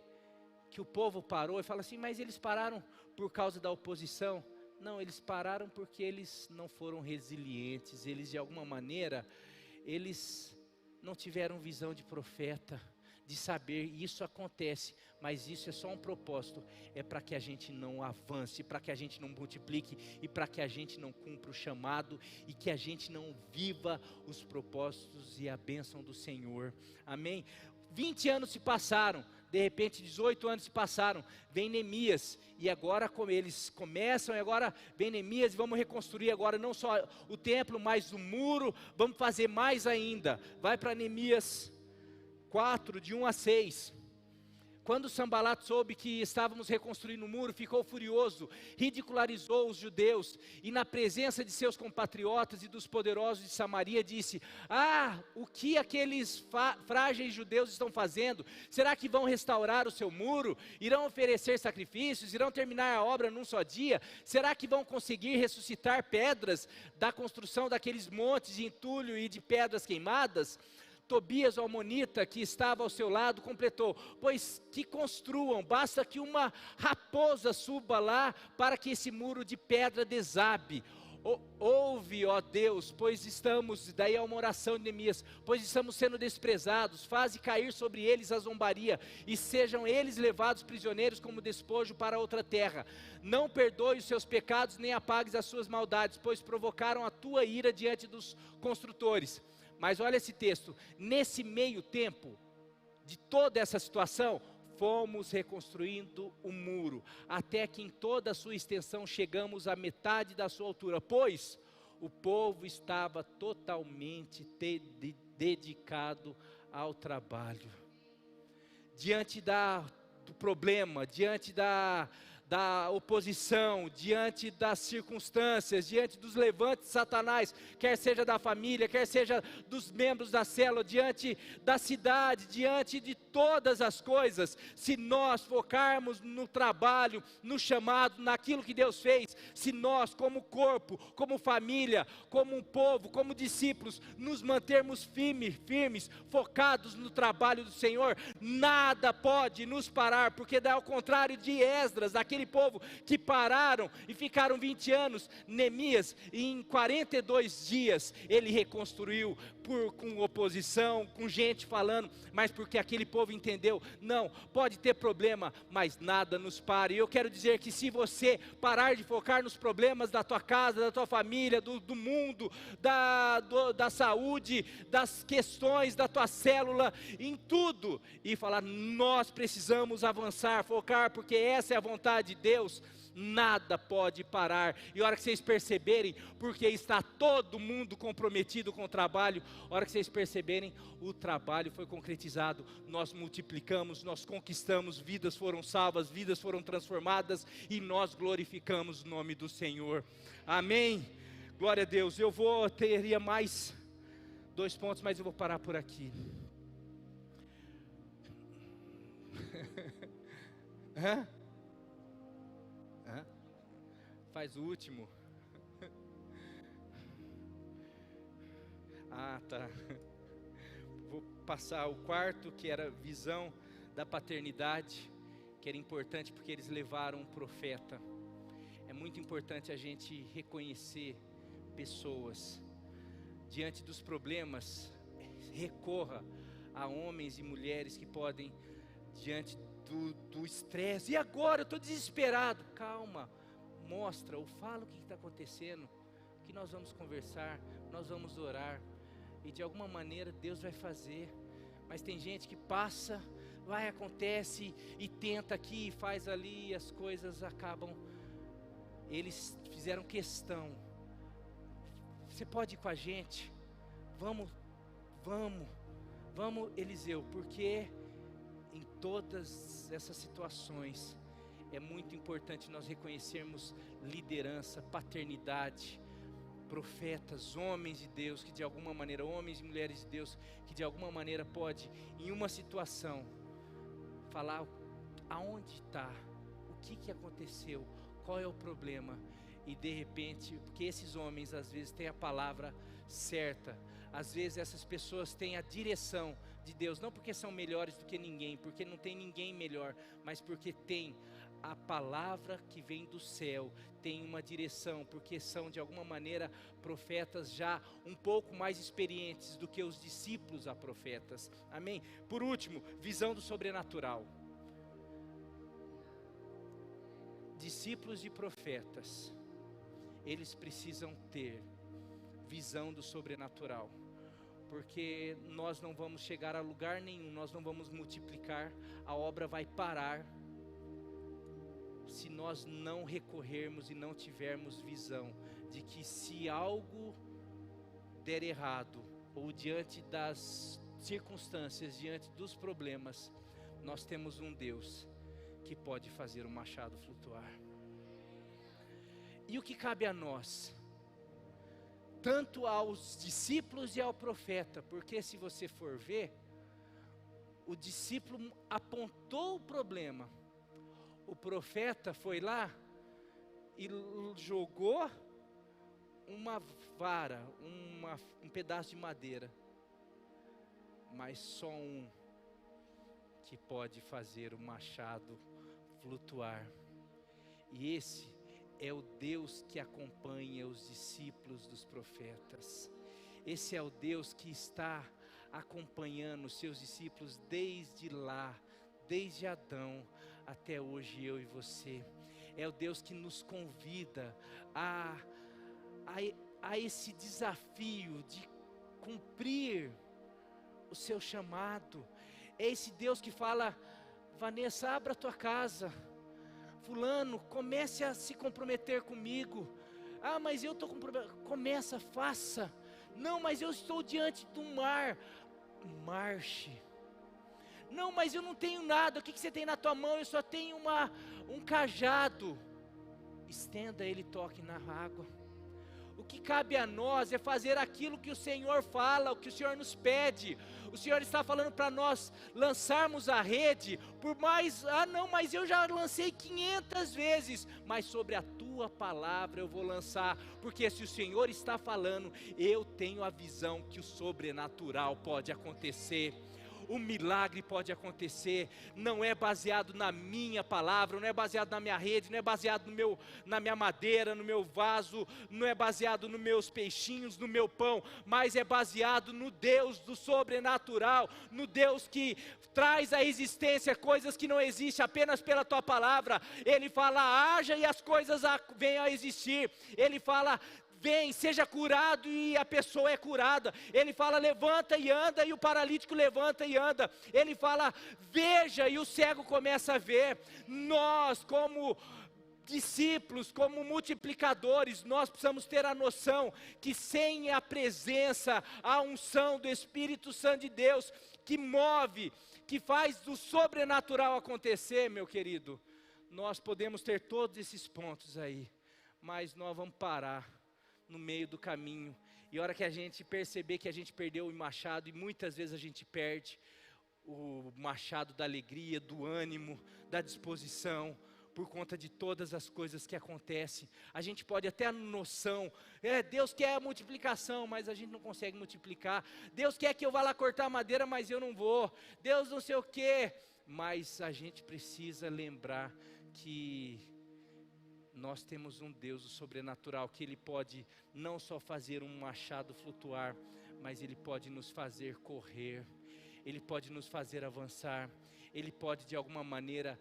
que o povo parou e fala assim, mas eles pararam por causa da oposição? Não, eles pararam porque eles não foram resilientes, eles de alguma maneira, eles não tiveram visão de profeta, de saber, isso acontece, mas isso é só um propósito, é para que a gente não avance, para que a gente não multiplique, e para que a gente não cumpra o chamado, e que a gente não viva os propósitos e a bênção do Senhor, amém? 20 anos se passaram, de repente 18 anos se passaram, vem Neemias, e agora como eles começam, e agora vem Neemias, e vamos reconstruir agora não só o templo, mas o muro, vamos fazer mais ainda. Vai para Neemias 4, de 1 a 6, quando Sanbalat soube que estávamos reconstruindo o muro, ficou furioso, ridicularizou os judeus, e na presença de seus compatriotas e dos poderosos de Samaria, disse, o que aqueles frágeis judeus estão fazendo? Será que vão restaurar o seu muro? Irão oferecer sacrifícios? Irão terminar a obra num só dia? Será que vão conseguir ressuscitar pedras da construção daqueles montes de entulho e de pedras queimadas? Tobias, o amonita, que estava ao seu lado, completou, pois que construam, basta que uma raposa suba lá, para que esse muro de pedra desabe. Ouve, ó Deus, pois estamos, daí é uma oração de Neemias, pois estamos sendo desprezados, faze cair sobre eles a zombaria, e sejam eles levados prisioneiros como despojo para outra terra. Não perdoe os seus pecados, nem apagues as suas maldades, pois provocaram a tua ira diante dos construtores. Mas olha esse texto, nesse meio tempo, de toda essa situação, fomos reconstruindo o muro, até que em toda a sua extensão chegamos à metade da sua altura, pois o povo estava totalmente dedicado ao trabalho. Diante do problema, diante da oposição, diante das circunstâncias, diante dos levantes de Satanás, quer seja da família, quer seja dos membros da célula, diante da cidade, diante de todas as coisas, se nós focarmos no trabalho, no chamado, naquilo que Deus fez, se nós como corpo, como família, como um povo, como discípulos, nos mantermos firmes, focados no trabalho do Senhor, nada pode nos parar, porque ao contrário de Esdras, aquele povo que pararam e ficaram 20 anos, Neemias, em 42 dias, ele reconstruiu, com oposição, com gente falando, mas porque aquele povo entendeu, não, pode ter problema, mas nada nos para. E eu quero dizer que se você parar de focar nos problemas da tua casa, da tua família, do mundo, da saúde, das questões da tua célula, em tudo, e falar, nós precisamos avançar, focar, porque essa é a vontade de Deus, nada pode parar. E a hora que vocês perceberem, porque está todo mundo comprometido com o trabalho, a hora que vocês perceberem, o trabalho foi concretizado, nós multiplicamos, nós conquistamos, vidas foram salvas, vidas foram transformadas, e nós glorificamos o nome do Senhor, amém, glória a Deus. Teria mais 2 pontos, mas eu vou parar por aqui. Faz o último. Tá. Vou passar o quarto, que era visão da paternidade, que era importante porque eles levaram um profeta. É muito importante a gente reconhecer pessoas. Diante dos problemas, recorra a homens e mulheres que podem, diante do estresse, e agora eu estou desesperado, calma, mostra ou fala o que está acontecendo, que nós vamos conversar, nós vamos orar, e de alguma maneira Deus vai fazer. Mas tem gente que passa, vai, acontece, e tenta aqui, faz ali, e as coisas acabam. Eles fizeram questão. Você pode ir com a gente? Vamos, Eliseu, porque em todas essas situações é muito importante nós reconhecermos liderança, paternidade, profetas, homens de Deus que de alguma maneira, homens e mulheres de Deus que de alguma maneira pode, em uma situação, falar aonde está, o que aconteceu, qual é o problema, e de repente, porque esses homens às vezes têm a palavra certa, às vezes essas pessoas têm a direção de Deus, não porque são melhores do que ninguém, porque não tem ninguém melhor, mas porque tem a palavra que vem do céu, tem uma direção, porque são de alguma maneira profetas já um pouco mais experientes do que os discípulos a profetas, amém? Por último, visão do sobrenatural. Discípulos de profetas, eles precisam ter visão do sobrenatural, porque nós não vamos chegar a lugar nenhum, nós não vamos multiplicar, a obra vai parar, se nós não recorrermos e não tivermos visão, de que se algo der errado, ou diante das circunstâncias, diante dos problemas, nós temos um Deus que pode fazer o machado flutuar. E o que cabe a nós? Tanto aos discípulos e ao profeta, porque se você for ver, o discípulo apontou o problema, o profeta foi lá e jogou uma vara, um pedaço de madeira, mas só um que pode fazer o machado flutuar, e esse é o Deus que acompanha os discípulos dos profetas. Esse é o Deus que está acompanhando os seus discípulos desde lá, desde Adão até hoje, eu e você. É o Deus que nos convida a esse desafio de cumprir o seu chamado. É esse Deus que fala: Vanessa, abra a tua casa. Fulano, comece a se comprometer comigo. Ah, mas eu estou comprometido. Começa, faça. Não, mas eu estou diante do mar. Marche. Não, mas eu não tenho nada. O que você tem na tua mão? Eu só tenho um cajado. Estenda ele e toque na água. O que cabe a nós é fazer aquilo que o Senhor fala, o que o Senhor nos pede. O Senhor está falando para nós lançarmos a rede, por mais, não, mas eu já lancei 500 vezes, mas sobre a tua palavra eu vou lançar, porque se o Senhor está falando, eu tenho a visão que o sobrenatural pode acontecer. O milagre pode acontecer, não é baseado na minha palavra, não é baseado na minha rede, não é baseado na minha madeira, no meu vaso, não é baseado nos meus peixinhos, no meu pão, mas é baseado no Deus do sobrenatural, no Deus que traz à existência coisas que não existem apenas pela tua palavra. Ele fala, haja e as coisas venham a existir. Ele fala, vem, seja curado, e a pessoa é curada. Ele fala, levanta e anda, e o paralítico levanta e anda. Ele fala, veja, e o cego começa a ver. Nós, como discípulos, como multiplicadores, nós precisamos ter a noção que sem a presença, a unção do Espírito Santo de Deus, que move, que faz do sobrenatural acontecer, meu querido, nós podemos ter todos esses pontos aí, mas nós vamos parar no meio do caminho, e a hora que a gente perceber que a gente perdeu o machado, e muitas vezes a gente perde o machado da alegria, do ânimo, da disposição, por conta de todas as coisas que acontecem. A gente pode até ter noção, Deus quer a multiplicação, mas a gente não consegue multiplicar. Deus quer que eu vá lá cortar madeira, mas eu não vou. Deus não sei o quê, mas a gente precisa lembrar que nós temos um Deus sobrenatural, que Ele pode não só fazer um machado flutuar, mas Ele pode nos fazer correr. Ele pode nos fazer avançar. Ele pode de alguma maneira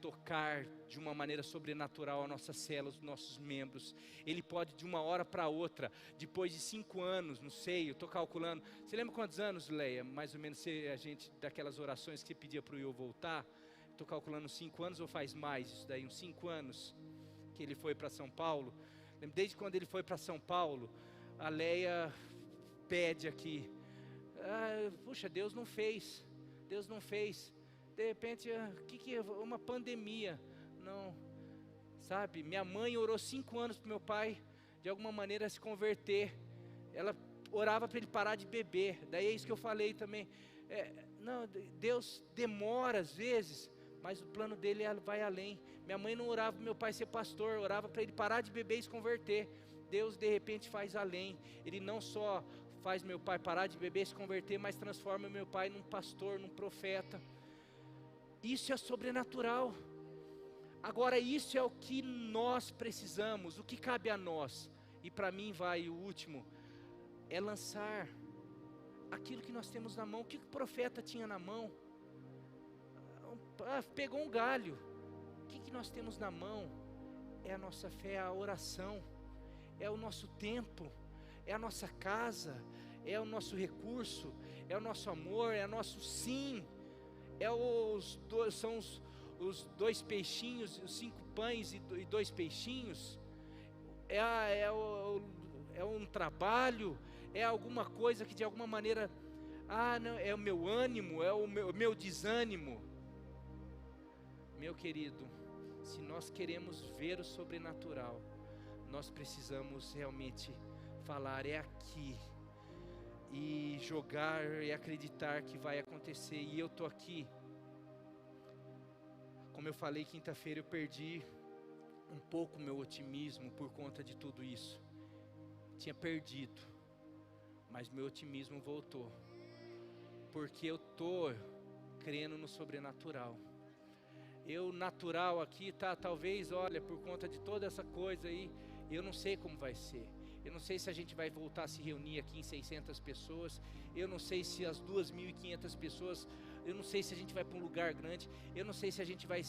tocar de uma maneira sobrenatural as nossas células, os nossos membros. Ele pode de uma hora para outra, depois de 5 anos, não sei, eu estou calculando. Você lembra quantos anos, Leia? Mais ou menos a gente, daquelas orações que você pedia para o Will voltar. Estou calculando 5 anos ou faz mais isso daí, uns 5 anos que ele foi para São Paulo. Desde quando ele foi para São Paulo, a Leia pede aqui, puxa, Deus não fez. De repente, que é uma pandemia? Não, sabe, minha mãe orou 5 anos para meu pai, de alguma maneira, se converter. Ela orava para ele parar de beber. Daí é isso que eu falei também. Não, Deus demora às vezes, mas o plano dele vai além. Minha mãe não orava para meu pai ser pastor, orava para ele parar de beber e se converter. Deus de repente faz além. Ele não só faz meu pai parar de beber e se converter, mas transforma meu pai num pastor, num profeta. Isso é sobrenatural. Agora isso é o que nós precisamos, o que cabe a nós. E para mim vai o último, é lançar aquilo que nós temos na mão. O que o profeta tinha na mão? Pegou um galho. O que nós temos na mão? É a nossa fé, a oração, é o nosso tempo, é a nossa casa, é o nosso recurso, é o nosso amor, é o nosso sim. São os 2 peixinhos, os 5 pães e 2 peixinhos. É um trabalho, é alguma coisa que de alguma maneira, não, é o meu ânimo, é o meu desânimo. Meu querido, se nós queremos ver o sobrenatural, nós precisamos realmente falar, é aqui. E jogar e acreditar que vai acontecer. E eu estou aqui. Como eu falei quinta-feira, eu perdi um pouco meu otimismo por conta de tudo isso. Tinha perdido, mas meu otimismo voltou, porque eu estou crendo no sobrenatural. Natural aqui talvez, olha, por conta de toda essa coisa aí, eu não sei como vai ser. Eu não sei se a gente vai voltar a se reunir aqui em 600 pessoas. Eu não sei se as 2.500 pessoas, eu não sei se a gente vai para um lugar grande. Eu não sei se a gente vai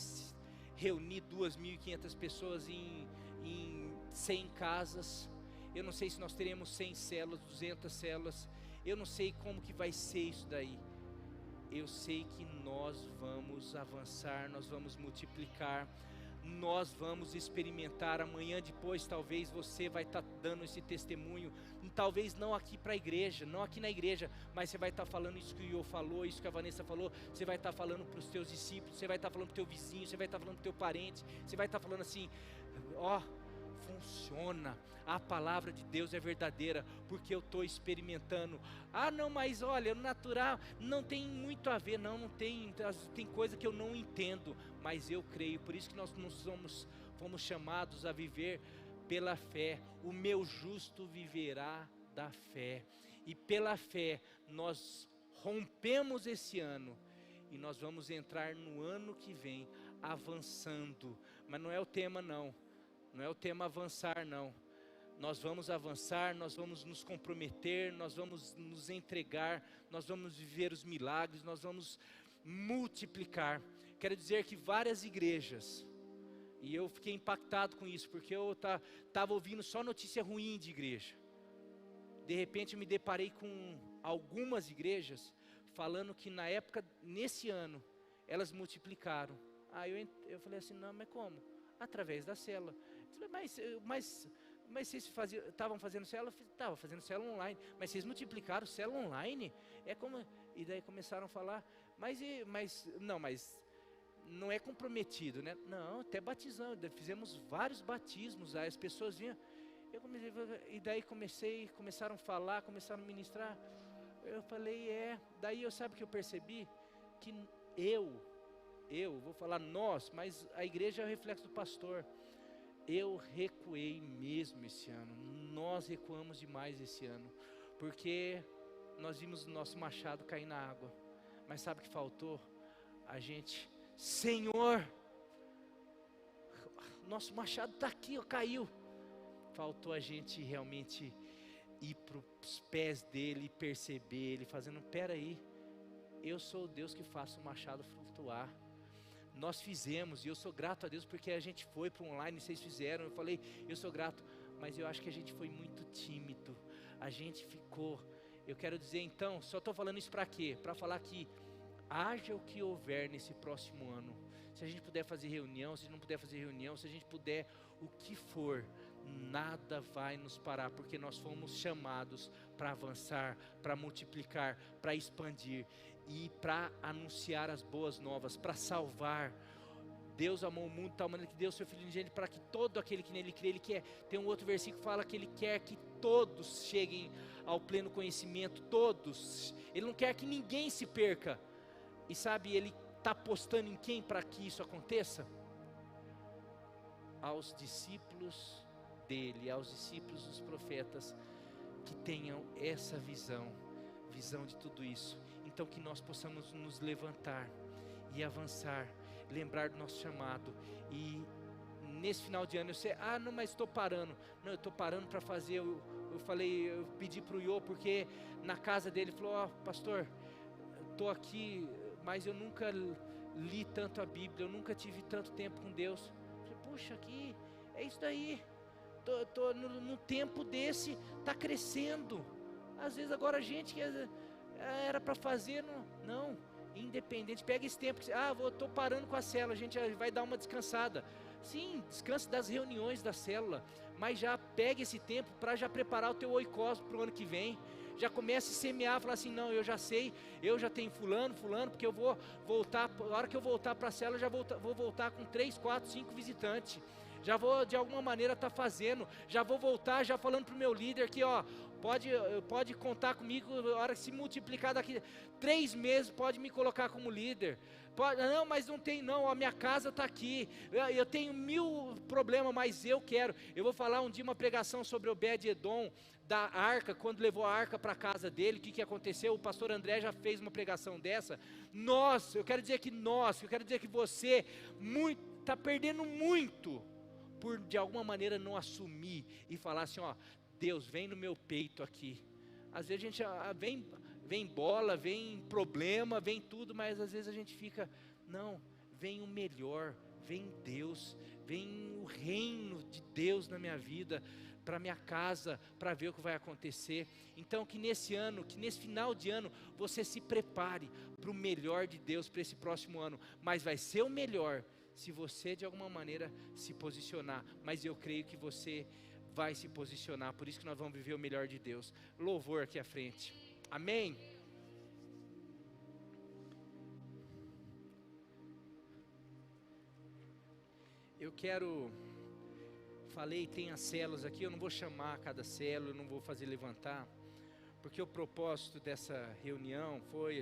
reunir 2.500 pessoas em 100 casas. Eu não sei se nós teremos 100 células, 200 células. Eu não sei como que vai ser isso daí. Eu sei que nós vamos avançar, nós vamos multiplicar. Nós vamos experimentar amanhã, depois talvez você vai estar dando esse testemunho, talvez não aqui para a igreja, não aqui na igreja, mas você vai estar falando isso que o Iô falou, isso que a Vanessa falou, você vai estar falando para os teus discípulos, você vai estar falando para o teu vizinho, você vai estar falando para o teu parente, você vai estar falando assim, funciona, a palavra de Deus é verdadeira, porque eu estou experimentando. Não, mas olha, o natural não tem muito a ver, não tem coisa que eu não entendo, mas eu creio. Por isso que nós fomos chamados a viver pela fé. O meu justo viverá da fé, e pela fé nós rompemos esse ano, e nós vamos entrar no ano que vem avançando. Mas não é o tema não é o tema avançar não. Nós vamos avançar, nós vamos nos comprometer, nós vamos nos entregar, nós vamos viver os milagres, nós vamos multiplicar. Quero dizer que várias igrejas, e eu fiquei impactado com isso, porque eu estava ouvindo só notícia ruim de igreja. De repente eu me deparei com algumas igrejas falando que na época, nesse ano, elas multiplicaram. Eu falei assim, não, mas como? Através da célula. Eu falei, mas vocês estavam fazendo célula? Estava fazendo célula online. Mas vocês multiplicaram célula online? E daí começaram a falar, mas não é comprometido, né? Não, até batizando, fizemos vários batismos, aí as pessoas vinham, e daí começaram a falar, começaram a ministrar. Eu falei, daí sabe o que eu percebi? Que eu vou falar nós, mas a igreja é o reflexo do pastor. Eu recuei mesmo esse ano, nós recuamos demais esse ano, porque nós vimos o nosso machado cair na água, mas sabe o que faltou? A gente, Senhor, nosso machado está aqui, caiu. Faltou a gente realmente ir para os pés dele e perceber ele, fazendo, peraí, eu sou o Deus que faço o machado flutuar. Nós fizemos, e eu sou grato a Deus porque a gente foi para o online, vocês fizeram, eu falei, eu sou grato, mas eu acho que a gente foi muito tímido, a gente ficou, eu quero dizer então, só estou falando isso para quê? Para falar que haja o que houver nesse próximo ano, se a gente puder fazer reunião, se a gente não puder fazer reunião, se a gente puder, o que for, nada vai nos parar, porque nós fomos chamados para avançar, para multiplicar, para expandir e para anunciar as boas novas, para salvar. Deus amou o mundo de tal maneira que deu o seu Filho unigênito para que todo aquele que nele crê, Ele quer. Tem um outro versículo que fala que Ele quer que todos cheguem ao pleno conhecimento, todos. Ele não quer que ninguém se perca. E sabe, Ele está apostando em quem para que isso aconteça? Aos discípulos dele, aos discípulos dos profetas, que tenham essa visão de tudo isso. Então que nós possamos nos levantar e avançar, lembrar do nosso chamado. E nesse final de ano eu sei, não, mas estou parando. Não, eu estou parando para fazer, eu pedi para o Iô, porque na casa dele, falou, pastor, estou aqui, mas eu nunca li tanto a Bíblia, eu nunca tive tanto tempo com Deus. Eu falei, puxa, aqui, é isso daí, estou no tempo desse, está crescendo. Às vezes agora a gente que era para fazer, não, independente, pega esse tempo, estou parando com a célula, a gente vai dar uma descansada. Sim, descanse das reuniões da célula, mas já pega esse tempo para já preparar o teu oikos para o ano que vem. Já comece a semear, falar assim, não, eu já sei, eu já tenho fulano, porque eu vou voltar, na hora que eu voltar para a célula, já vou voltar com 3, 4, 5 visitantes. Já vou de alguma maneira estar fazendo, já vou voltar, já falando para o meu líder que pode contar comigo, a hora que se multiplicar daqui 3 meses, pode me colocar como líder. Não, mas não tem não, a minha casa está aqui, eu tenho 1000 problemas, mas eu vou falar um dia uma pregação sobre Obed-Edom, da arca, quando levou a arca para a casa dele, o que aconteceu? O pastor André já fez uma pregação dessa. Eu quero dizer que você está perdendo muito, por de alguma maneira não assumir e falar assim, Deus vem no meu peito aqui. Às vezes a gente vem bola, vem problema, vem tudo, mas às vezes a gente fica, não, vem o melhor, vem Deus, vem o reino de Deus na minha vida, para minha casa, para ver o que vai acontecer. Então que nesse final de ano, você se prepare para o melhor de Deus para esse próximo ano, mas vai ser o melhor se você de alguma maneira se posicionar, mas eu creio que você vai se posicionar, por isso que nós vamos viver o melhor de Deus. Louvor aqui à frente, amém? Tem as células aqui, eu não vou chamar cada célula, eu não vou fazer levantar, porque o propósito dessa reunião foi,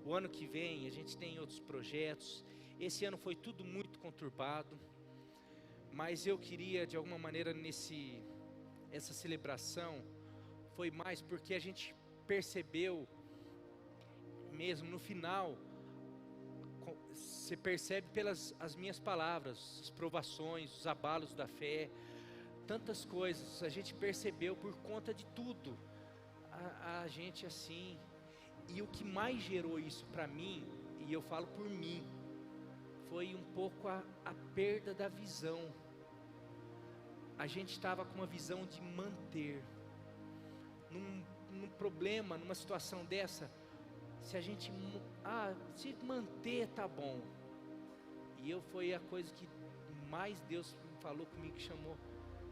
o ano que vem, a gente tem outros projetos. Esse ano foi tudo muito conturbado, mas eu queria de alguma maneira essa celebração, foi mais porque a gente percebeu, mesmo no final, você percebe pelas as minhas palavras, as provações, os abalos da fé, tantas coisas, a gente percebeu por conta de tudo, a gente assim, e o que mais gerou isso para mim, e eu falo por mim, foi um pouco a perda da visão. A gente estava com uma visão de manter, num problema, numa situação dessa, se a gente, se manter tá bom, e foi a coisa que mais Deus falou comigo, que chamou,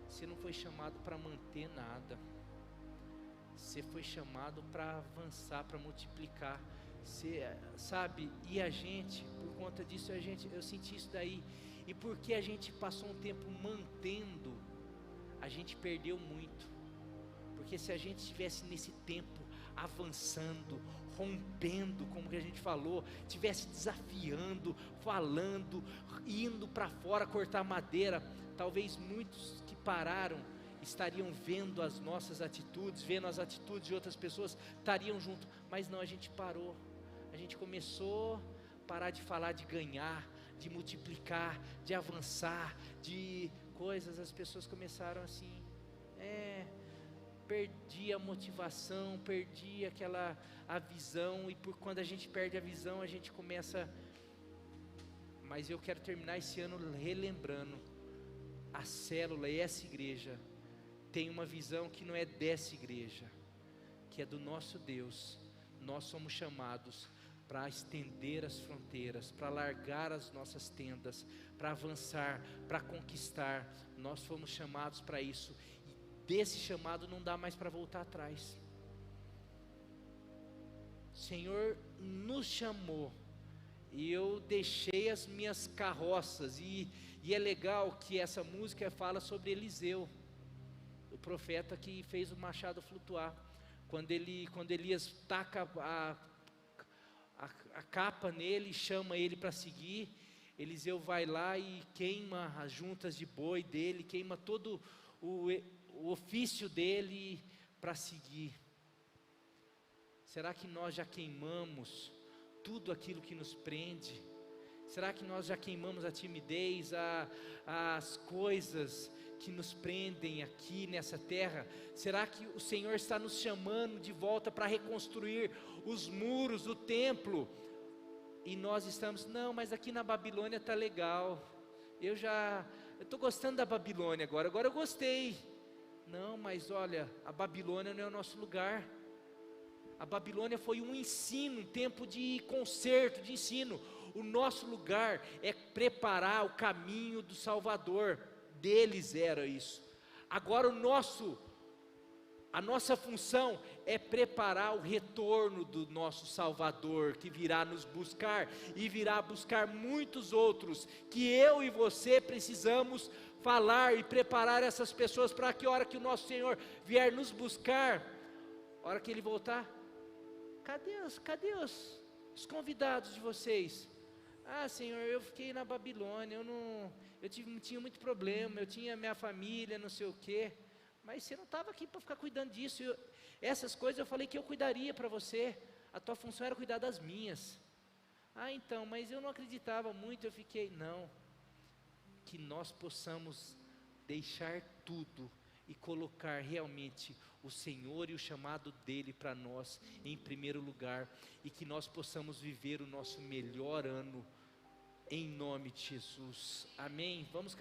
você não foi chamado para manter nada, você foi chamado para avançar, para multiplicar, você, sabe, e a gente, por conta disso, eu senti isso daí, e porque a gente passou um tempo mantendo, a gente perdeu muito, porque se a gente estivesse nesse tempo, avançando, rompendo, como que a gente falou, estivesse desafiando, falando, indo para fora cortar madeira, talvez muitos que pararam, estariam vendo as nossas atitudes, vendo as atitudes de outras pessoas, estariam junto, mas não, a gente parou, a gente começou a parar de falar de ganhar, de multiplicar, de avançar, de coisas, as pessoas começaram assim, perdi a motivação, perdi a visão, e quando a gente perde a visão, a gente começa. Mas eu quero terminar esse ano relembrando, a célula e essa igreja tem uma visão que não é dessa igreja, que é do nosso Deus. Nós somos chamados para estender as fronteiras, para largar as nossas tendas, para avançar, para conquistar. Nós fomos chamados para isso, e desse chamado não dá mais para voltar atrás. O Senhor nos chamou, e eu deixei as minhas carroças, e é legal que essa música fala sobre Eliseu, o profeta que fez o machado flutuar. Quando Elias taca a capa nele, chama ele para seguir, Eliseu vai lá e queima as juntas de boi dele, queima todo o ofício dele para seguir. Será que nós já queimamos tudo aquilo que nos prende? Será que nós já queimamos a timidez, as coisas que nos prendem aqui nessa terra? Será que o Senhor está nos chamando de volta para reconstruir os muros do templo? E nós estamos, não, mas aqui na Babilônia está legal, eu estou gostando da Babilônia agora eu gostei. Não, mas olha, a Babilônia não é o nosso lugar. A Babilônia foi um ensino, um tempo de conserto, de ensino. O nosso lugar é preparar o caminho do Salvador. Deles era isso. Agora a nossa função é preparar o retorno do nosso Salvador, que virá nos buscar e virá buscar muitos outros, que eu e você precisamos falar e preparar essas pessoas para que a hora que o nosso Senhor vier nos buscar, a hora que Ele voltar, cadê os convidados de vocês? Ah, Senhor, eu fiquei na Babilônia, tinha muito problema, eu tinha minha família, não sei o quê, mas você não estava aqui para ficar cuidando disso. Essas coisas eu falei que eu cuidaria para você, a tua função era cuidar das minhas. Ah, então, mas eu não acreditava muito, eu fiquei, não, que nós possamos deixar tudo e colocar realmente o Senhor e o chamado dEle para nós em primeiro lugar, e que nós possamos viver o nosso melhor ano, em nome de Jesus, amém? Vamos cantar.